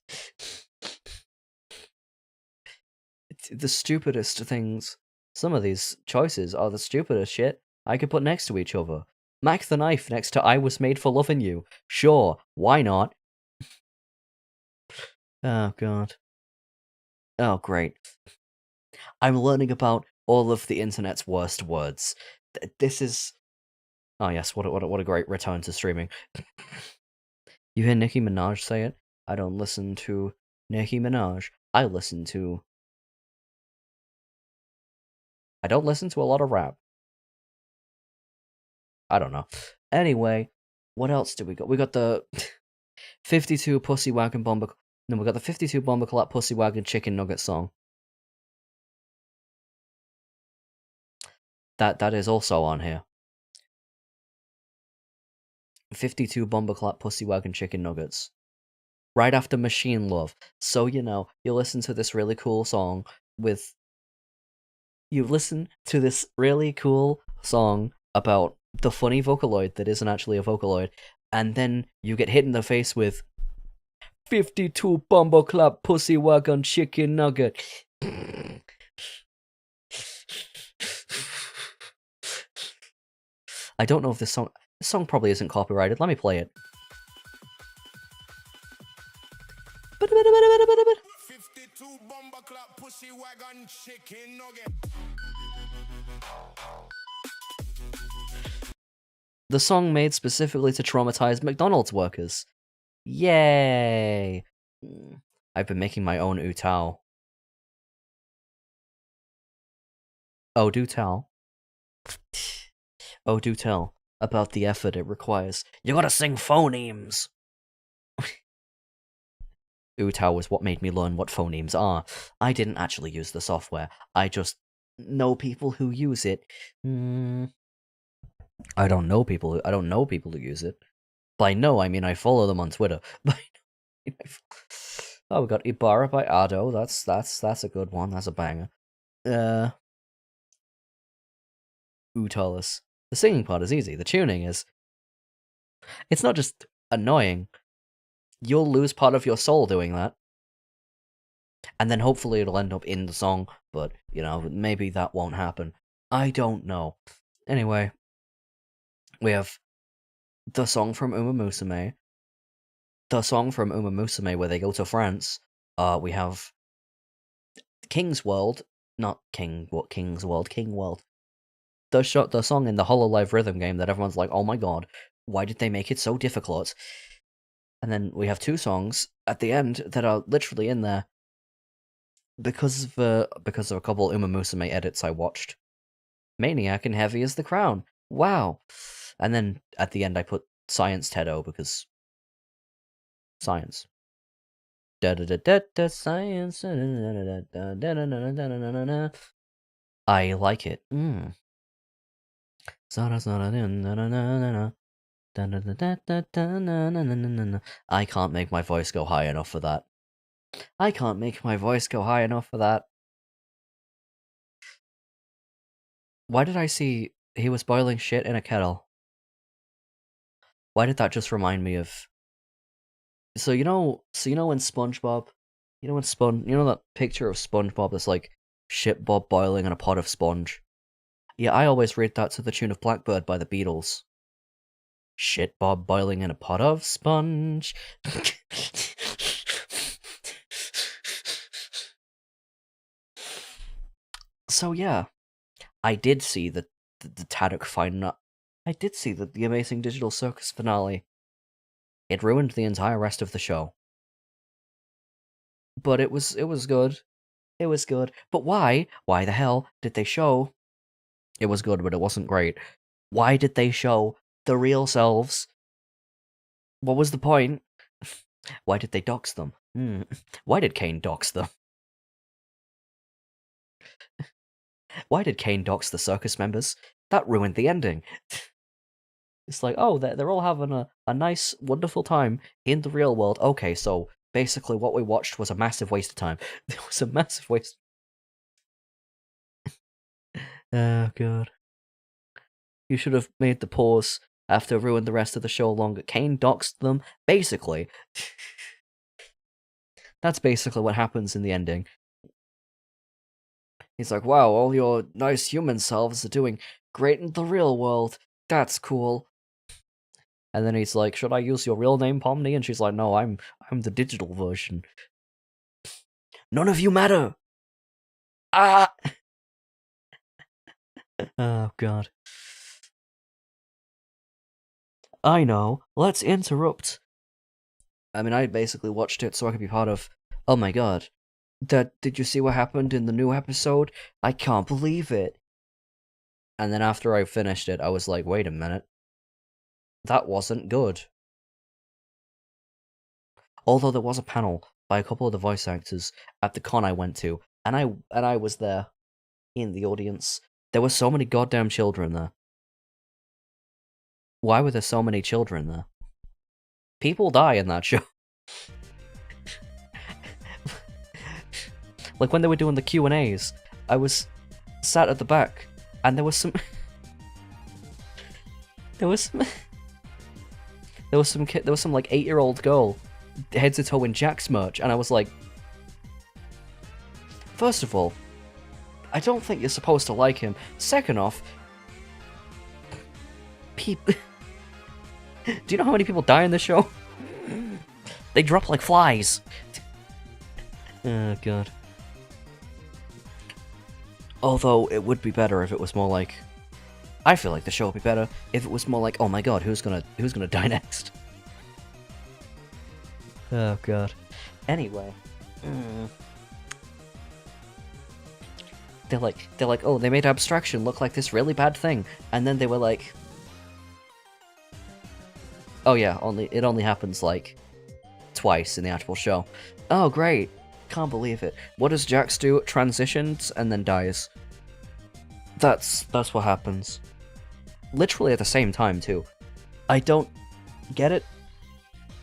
The stupidest things. Some of these choices are the stupidest shit I could put next to each other. Mac the Knife next to I Was Made for Loving You. Sure, why not? Oh god. Oh great. I'm learning about all of the internet's worst words. This is... Oh yes, what a great return to streaming. You hear Nicki Minaj say it? I don't listen to Nicki Minaj. I don't listen to a lot of rap. I don't know. Anyway, what else do we got? We got the 52 Pussy Wagon Bomber... No, we got the 52 Bomber Clap Pussy Wagon Chicken Nugget song. That is also on here. 52 Bomber Clap Pussy Wagon Chicken Nuggets. Right after Machine Love. So, you know, you listen to this really cool song with... You listen to this really cool song about the funny Vocaloid that isn't actually a Vocaloid, and then you get hit in the face with 52 Bomber Clap Pussy Wagon Chicken Nugget. I don't know if this song probably isn't copyrighted. Let me play it. 52 Bomber Clap Pussy Wagon Chicken Nugget. The song made specifically to traumatize McDonald's workers. Yay! I've been making my own utao. Oh, do tell. Oh, do tell about the effort it requires. You gotta sing phonemes! Utao was what made me learn what phonemes are. I didn't actually use the software. I just know people who use it. I don't know people who use it. By know, I mean I follow them on Twitter. Oh, we got Ibarra by Ado. That's a good one. That's a banger. Talus. The singing part is easy. The tuning is... It's not just annoying. You'll lose part of your soul doing that. And then hopefully it'll end up in the song, but, you know, maybe that won't happen. I don't know. Anyway, we have the song from Uma Musume. The song from Uma Musume where they go to France. We have King's World. Not King, what King's World? King World. The song in the Hololive rhythm game that everyone's like, oh my god, why did they make it so difficult? And then we have two songs at the end that are literally in there because of a couple Uma Musume edits I watched. Maniac and Heavy as the Crown. Wow. And then at the end I put Science Tedo because science. Science. I like it. I can't make my voice go high enough for that. I can't make my voice go high enough for that. Why did I see he was boiling shit in a kettle? Why did that just remind me of... So you know in SpongeBob, you know that picture of SpongeBob that's like shit Bob boiling in a pot of sponge? Yeah, I always read that to the tune of Blackbird by the Beatles. Shit Bob boiling in a pot of sponge. So yeah, I did see the Taddock final. I did see the Amazing Digital Circus finale. It ruined the entire rest of the show. But it was good. It was good. But why? Why the hell did they show? It was good, but it wasn't great. Why did they show the real selves? What was the point? Why did they dox them? Why did Kane dox them? Why did Kane dox the circus members? That ruined the ending. It's like, oh, they're all having a nice, wonderful time in the real world. Okay, so basically what we watched was a massive waste of time. It was a massive waste. Oh, God. You should have made the pause after ruined the rest of the show longer. Kane doxed them. Basically. That's basically what happens in the ending. He's like, wow, all your nice human selves are doing great in the real world. That's cool. And then he's like, should I use your real name, Pomni? And she's like, no, I'm the digital version. None of you matter! Ah! Oh, God. I know. Let's interrupt. I mean, I basically watched it so I could be part of... Oh my god. Did you see what happened in the new episode? I can't believe it. And then after I finished it, I was like, wait a minute. That wasn't good. Although there was a panel by a couple of the voice actors at the con I went to, and I was there in the audience. There were so many goddamn children there. Why were there so many children there? People die in that show. Like when they were doing the Q&As, I was sat at the back, and there was some like 8-year-old girl head to toe in Jack's merch, and I was like, first of all, I don't think you're supposed to like him. Second off, people... Do you know how many people die in this show? They drop like flies. Oh, God. Although, it would be better if it was more like... I feel like the show would be better if it was more like, oh my god, who's gonna die next? Oh, God. Anyway. They're like, oh, they made abstraction look like this really bad thing. And then they were like... Oh yeah, it only happens, like, twice in the actual show. Oh, great. Can't believe it. What does Jax do? Transitions and then dies. That's what happens. Literally at the same time, too. I don't get it.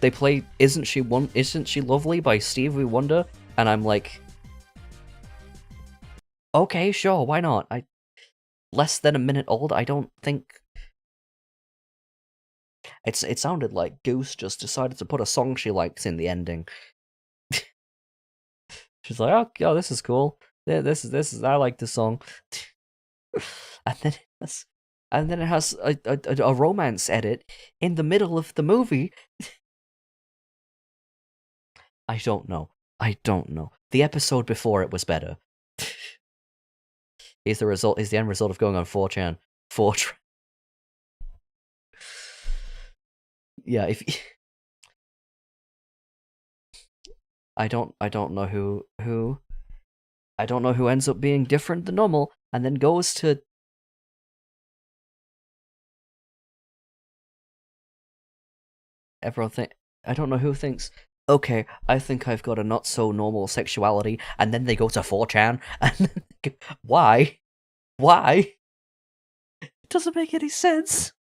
They play Isn't She Lovely by Stevie Wonder, and I'm like... Okay, sure, why not? Less than a minute old, I don't think... It sounded like Goose just decided to put a song she likes in the ending. She's like, oh, this is cool. This is I like this song. and then it has a romance edit in the middle of the movie. I don't know. The episode before it was better. Is the end result of going on 4chan. 4chan. Yeah, if I don't know who I don't know who ends up being different than normal and then goes to everyone I don't know who thinks, okay, I think I've got a not so normal sexuality, and then they go to 4chan and then why? It doesn't make any sense.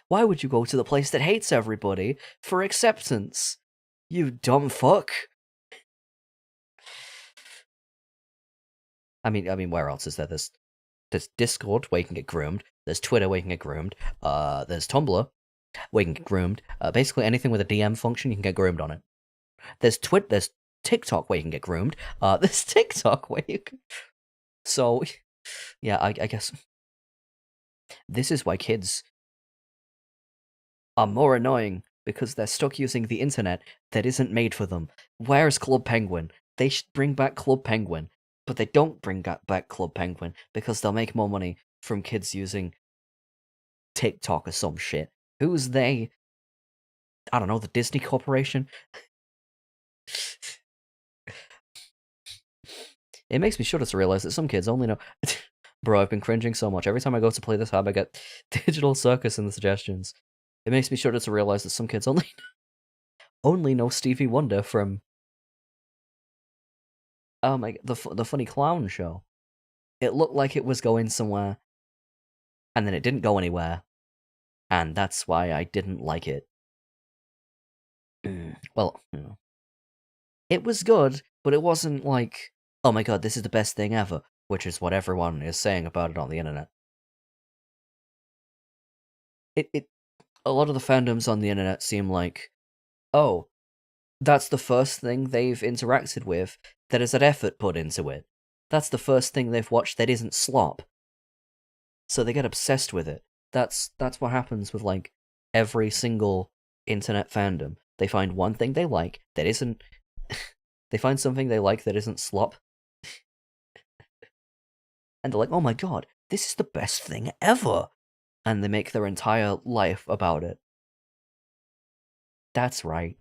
Why would you go to the place that hates everybody for acceptance? You dumb fuck. I mean, where else is there? There's Discord where you can get groomed. There's Twitter where you can get groomed. There's Tumblr where you can get groomed. Basically anything with a DM function, you can get groomed on it. There's TikTok where you can get groomed. There's TikTok where you can... So, yeah, I guess this is why kids are more annoying, because they're stuck using the internet that isn't made for them. Where's Club Penguin? They should bring back Club Penguin, but they don't bring back Club Penguin because they'll make more money from kids using TikTok or some shit. Who's they? I don't know, the Disney Corporation? It makes me shudder to realize that some kids only know... Bro, I've been cringing so much. Every time I go to play this hub, I get Digital Circus in the suggestions. It makes me shudder to realize that some kids only know Stevie Wonder from... Oh my... The Funny Clown Show. It looked like it was going somewhere, and then it didn't go anywhere. And that's why I didn't like it. Well, you know. It was good, but it wasn't like, oh my god, this is the best thing ever, which is what everyone is saying about it on the internet. A lot of the fandoms on the internet seem like, oh, that's the first thing they've interacted with that has had effort put into it. That's the first thing they've watched that isn't slop. So they get obsessed with it. That's what happens with, like, every single internet fandom. They find one thing they like that isn't... they find something they like that isn't slop. And they're like, oh my god, this is the best thing ever! And they make their entire life about it. That's right.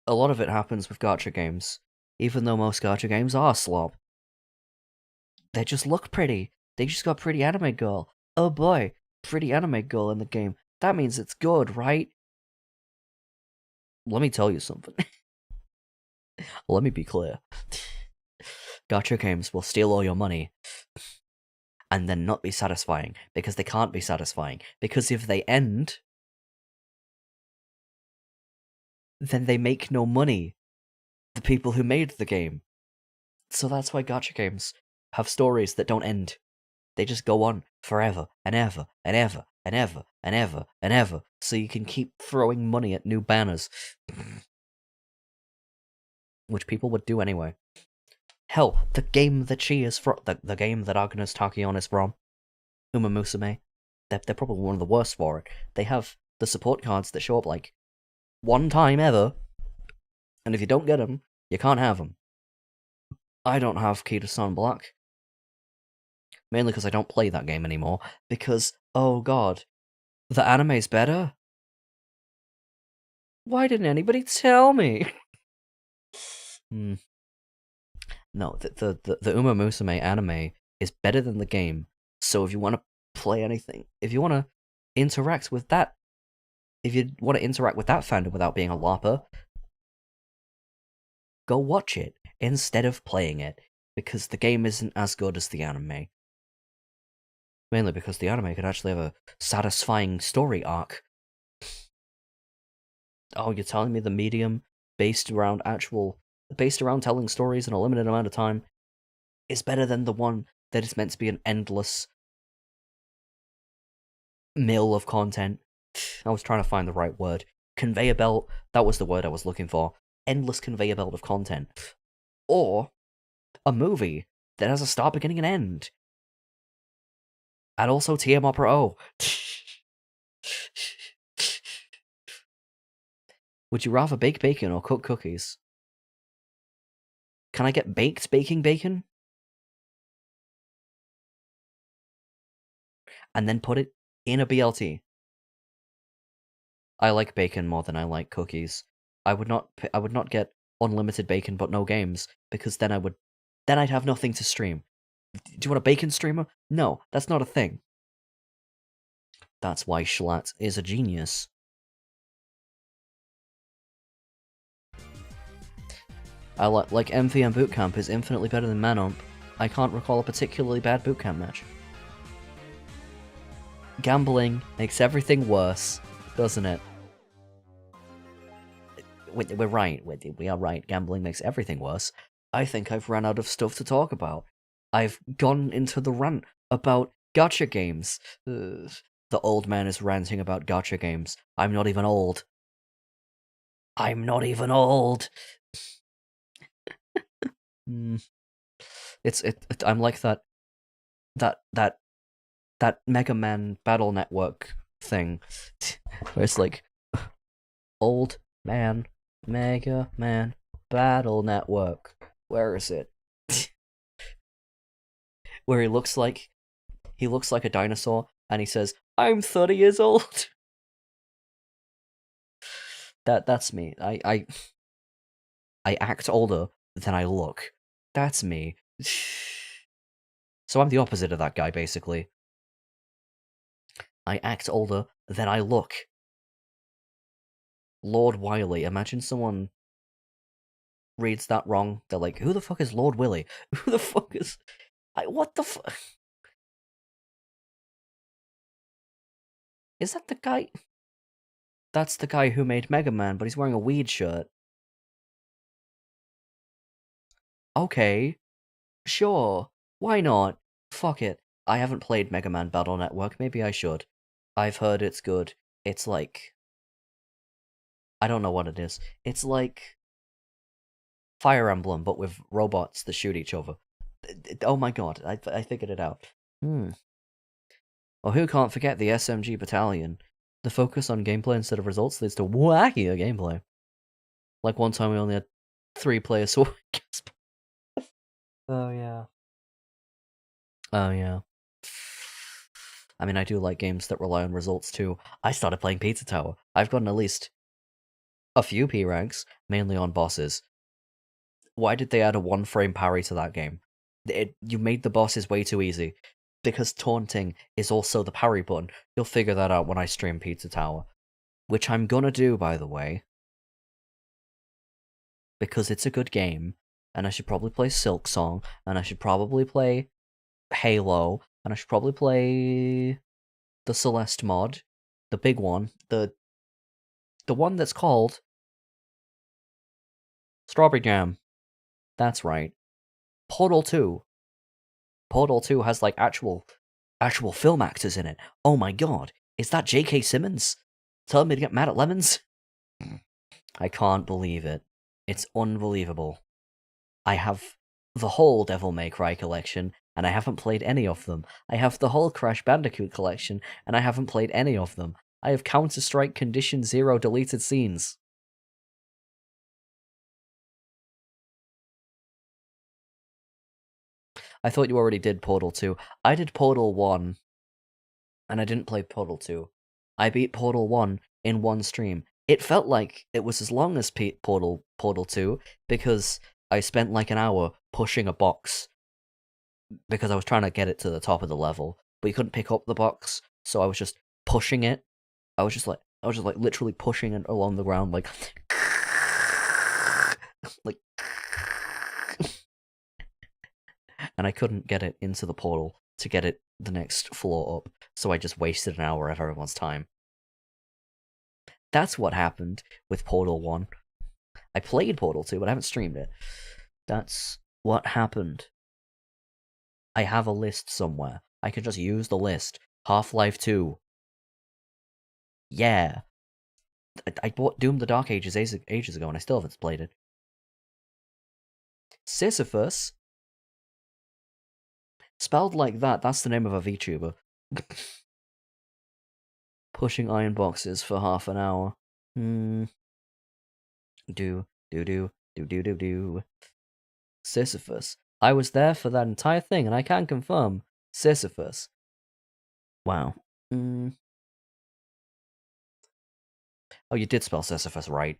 A lot of it happens with gacha games, even though most gacha games are slop. They just look pretty. They just got pretty anime girl. Oh boy, pretty anime girl in the game. That means it's good, right? Let me tell you something. Let me be clear. Gacha games will steal all your money and then not be satisfying, because they can't be satisfying. Because if they end, then they make no money. The people who made the game. So that's why gacha games have stories that don't end. They just go on forever and ever and ever and ever and ever and ever, so you can keep throwing money at new banners. Which people would do anyway. Hell, the game that she is from, the game that Agnes Takion is from, Uma Musume, they're probably one of the worst for it. They have the support cards that show up like one time ever, and if you don't get them, you can't have them. I don't have Key to Sun Black. Mainly because I don't play that game anymore, because, oh god, the anime's better? Why didn't anybody tell me? No, the Uma Musume anime is better than the game, so if you want to play anything, if you want to interact with that, fandom without being a LARPer, go watch it instead of playing it, because the game isn't as good as the anime. Mainly because the anime can actually have a satisfying story arc. Oh, you're telling me the medium based around telling stories in a limited amount of time is better than the one that is meant to be an endless mill of content? I was trying to find the right word. Conveyor belt, that was the word I was looking for. Endless conveyor belt of content. Or a movie that has a start, beginning, and end. And also TM Opera O. Would you rather bake bacon or cook cookies? Can I get baked baking bacon? And then put it in a BLT. I like bacon more than I like cookies. I would not get unlimited bacon but no games, because then I'd have nothing to stream. Do you want a bacon streamer? No, that's not a thing. That's why Schlatt is a genius. I like MVM Bootcamp is infinitely better than Manomp. I can't recall a particularly bad bootcamp match. Gambling makes everything worse, doesn't it? We're right. We are right. Gambling makes everything worse. I think I've run out of stuff to talk about. I've gone into the rant about gacha games. The old man is ranting about gacha games. I'm not even old. I'm not even old. I'm like that Mega Man Battle Network thing, where it's like, old man, Mega Man Battle Network. Where is it? Where he looks like a dinosaur, and he says, "I'm 30 years old." That's me. I act older than I look. That's me. So I'm the opposite of that guy, basically. I act older than I look. Lord Wiley. Imagine someone reads that wrong. They're like, who the fuck is Lord Willy? Who the fuck is... what the fuck? Is that the guy? That's the guy who made Mega Man, but he's wearing a weed shirt. Okay. Sure. Why not? Fuck it. I haven't played Mega Man Battle Network. Maybe I should. I've heard it's good. It's like... I don't know what it is. It's like... Fire Emblem, but with robots that shoot each other. Oh my god, I figured it out. Well, who can't forget the SMG Battalion? The focus on gameplay instead of results leads to wackier gameplay. Like one time we only had 3 players, so... Oh yeah. Oh yeah. I mean, I do like games that rely on results too. I started playing Pizza Tower. I've gotten at least a few P ranks, mainly on bosses. Why did they add a 1-frame parry to that game? You made the bosses way too easy. Because taunting is also the parry button. You'll figure that out when I stream Pizza Tower. Which I'm gonna do, by the way. Because it's a good game. And I should probably play Silk Song. And I should probably play Halo. And I should probably play the Celeste mod. The big one. The one that's called Strawberry Jam. That's right. Portal 2. Portal 2 has like actual film actors in it. Oh my god. Is that J.K. Simmons? Telling me to get mad at lemons? I can't believe it. It's unbelievable. I have the whole Devil May Cry collection, and I haven't played any of them. I have the whole Crash Bandicoot collection, and I haven't played any of them. I have Counter-Strike Condition Zero deleted scenes. I thought you already did Portal 2. I did Portal 1, and I didn't play Portal 2. I beat Portal 1 in one stream. It felt like it was as long as Portal 2, because I spent like an hour pushing a box, because I was trying to get it to the top of the level, but you couldn't pick up the box, so I was just pushing it. I was just like literally pushing it along the ground, like... like... and I couldn't get it into the portal to get it the next floor up, so I just wasted an hour of everyone's time. That's what happened with Portal 1. I played Portal 2, but I haven't streamed it. That's what happened. I have a list somewhere. I could just use the list. Half-Life 2. Yeah. I bought Doom the Dark Ages ages ago, and I still haven't played it. Sisyphus? Spelled like that, that's the name of a VTuber. Pushing iron boxes for half an hour. Do. Sisyphus. I was there for that entire thing, and I can confirm. Sisyphus. Wow. Oh, you did spell Sisyphus right.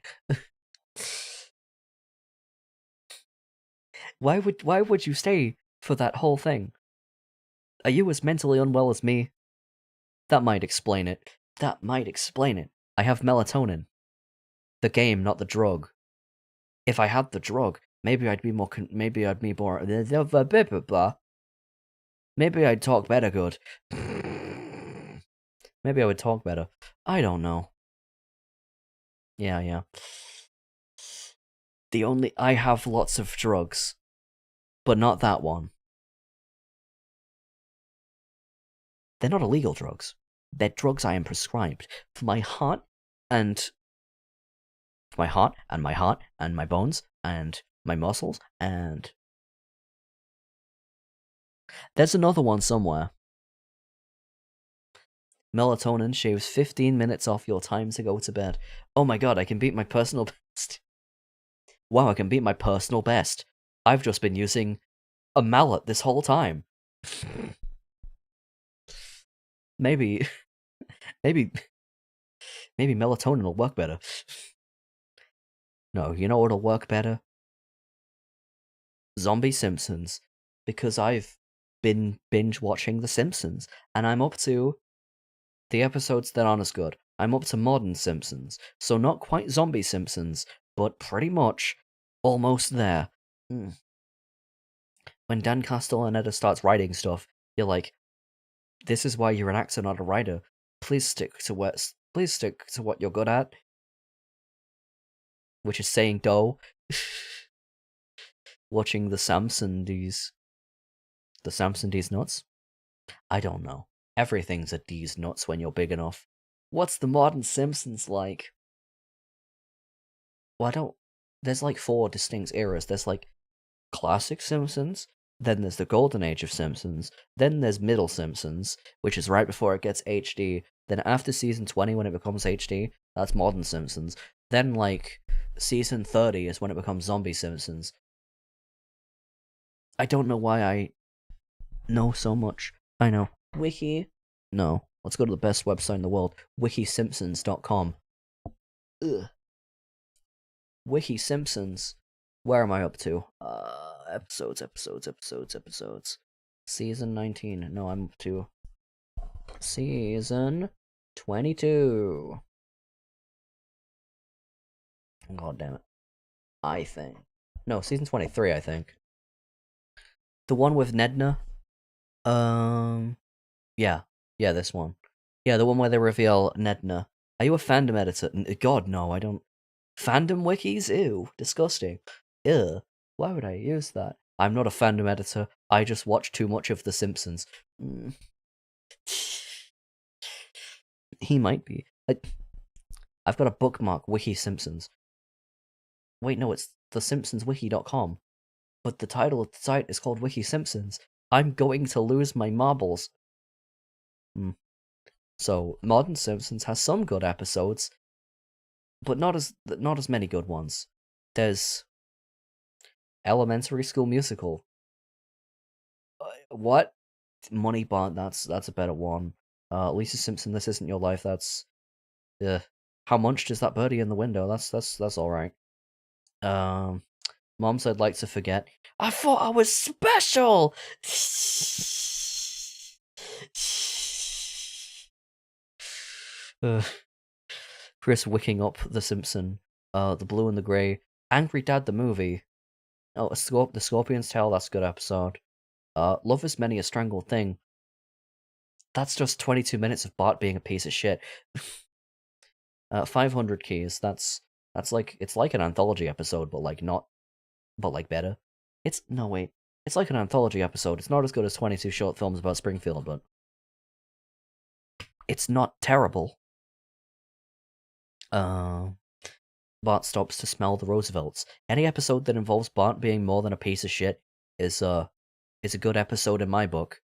Why would you stay for that whole thing? Are you as mentally unwell as me? That might explain it. That might explain it. I have melatonin. The game, not the drug. If I had the drug, maybe I'd be more. Maybe I'd talk better good. Maybe I would talk better. I don't know. Yeah. I have lots of drugs, but not that one. They're not illegal drugs. They're drugs I am prescribed for my heart and my heart and my heart and my bones and my muscles, and there's another one somewhere. Melatonin shaves 15 minutes off your time to go to bed. Oh my god, I can beat my personal best. Wow, I can beat my personal best. I've just been using a mallet this whole time. maybe melatonin will work better. No, you know what'll work better? Zombie Simpsons. Because I've been binge watching The Simpsons, and I'm up to the episodes that aren't as good. I'm up to modern Simpsons, so not quite Zombie Simpsons, but pretty much almost there. When Dan Castellaneta starts writing stuff, you're like, this is why you're an actor, not a writer. Please stick to what you're good at, which is saying dough. Watching the Samson-D's nuts? I don't know. Everything's a D's nuts when you're big enough. What's the modern Simpsons like? Well, there's like 4 distinct eras. There's like classic Simpsons, then there's the golden age of Simpsons, then there's middle Simpsons, which is right before it gets HD, then after season 20 when it becomes HD, that's modern Simpsons, then like season 30 is when it becomes zombie Simpsons. I don't know why I know so much. I know. Wiki? No. Let's go to the best website in the world, wikisimpsons.com. Ugh. Wiki Simpsons. Where am I up to? Episodes. Season 19. No, I'm up to season 22. God damn it. I think. No, season 23, I think. The one with Nedna? Yeah, this one. Yeah, the one where they reveal Nedna. Are you a fandom editor? God, no, I don't. Fandom wikis? Ew, disgusting. Ew, why would I use that? I'm not a fandom editor, I just watch too much of The Simpsons. He might be. I've got a bookmark, Wiki Simpsons. Wait, no, it's thesimpsonswiki.com. But the title of the site is called Wiki Simpsons. I'm going to lose my marbles. So, Modern Simpsons has some good episodes, but not as many good ones. There's Elementary School Musical. What? Money Bond, that's a better one. Lisa Simpson, This Isn't Your Life, that's... How much does that birdie in the window? That's alright. Mom said like to forget. I thought I was special! Chris wicking up The Simpson. The Blue and the Grey. Angry Dad the movie. Oh, The Scorpion's Tail, that's a good episode. Love is Many a Strangled Thing. That's just 22 minutes of Bart being a piece of shit. 500 Keys, that's like, it's like an anthology episode, but like better. It's like an anthology episode. It's not as good as 22 short films about Springfield, but it's not terrible. Bart stops to smell the Roosevelts. Any episode that involves Bart being more than a piece of shit is a good episode in my book.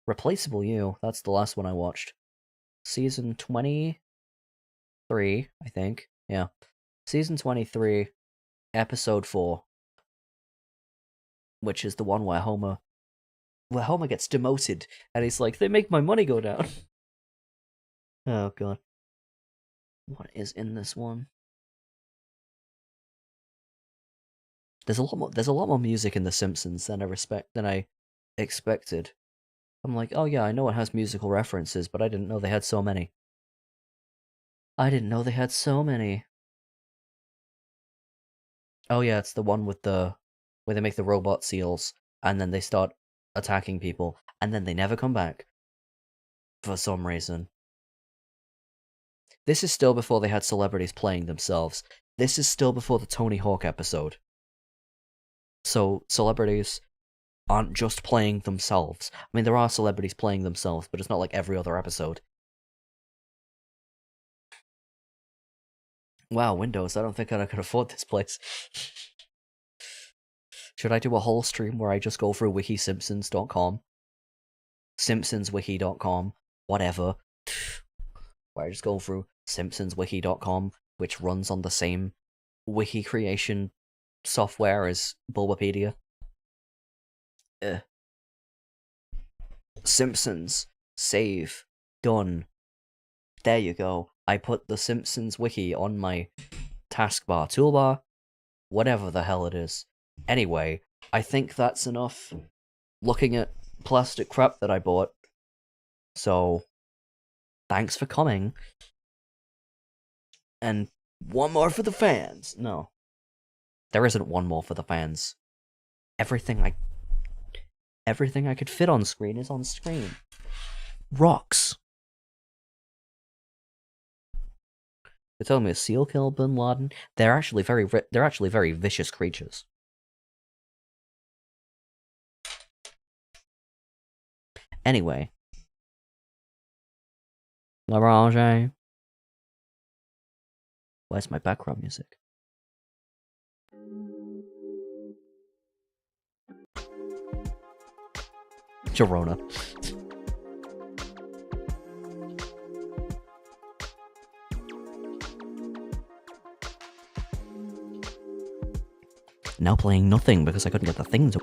Replaceable You, that's the last one I watched. Season 23, I think. Yeah. Season 23, episode 4. Which is the one where Homer gets demoted, and he's like, they make my money go down. Oh god. What is in this one? There's a lot more music in The Simpsons than I expected. I'm like, oh yeah, I know it has musical references, but I didn't know they had so many. Oh yeah, it's the one with where they make the robot seals, and then they start attacking people, and then they never come back. For some reason. This is still before they had celebrities playing themselves. This is still before the Tony Hawk episode. So, celebrities aren't just playing themselves. I mean, there are celebrities playing themselves, but it's not like every other episode. Wow, Windows, I don't think I can afford this place. Should I do a whole stream where I just go through wikisimpsons.com? Simpsonswiki.com? Whatever. Where I just go through simpsonswiki.com, which runs on the same wiki creation software as Bulbapedia. Simpsons. Save. Done. There you go. I put the Simpsons wiki on my taskbar, toolbar, whatever the hell it is. Anyway, I think that's enough looking at plastic crap that I bought. So, thanks for coming. And one more for the fans. No. There isn't one more for the fans. Everything I could fit on screen is on screen. Rocks. They're telling me a seal killed Bin Laden. They're actually very vicious creatures. Anyway. Ralsei. Where's my background music? Girona. Now playing nothing because I couldn't get the thing to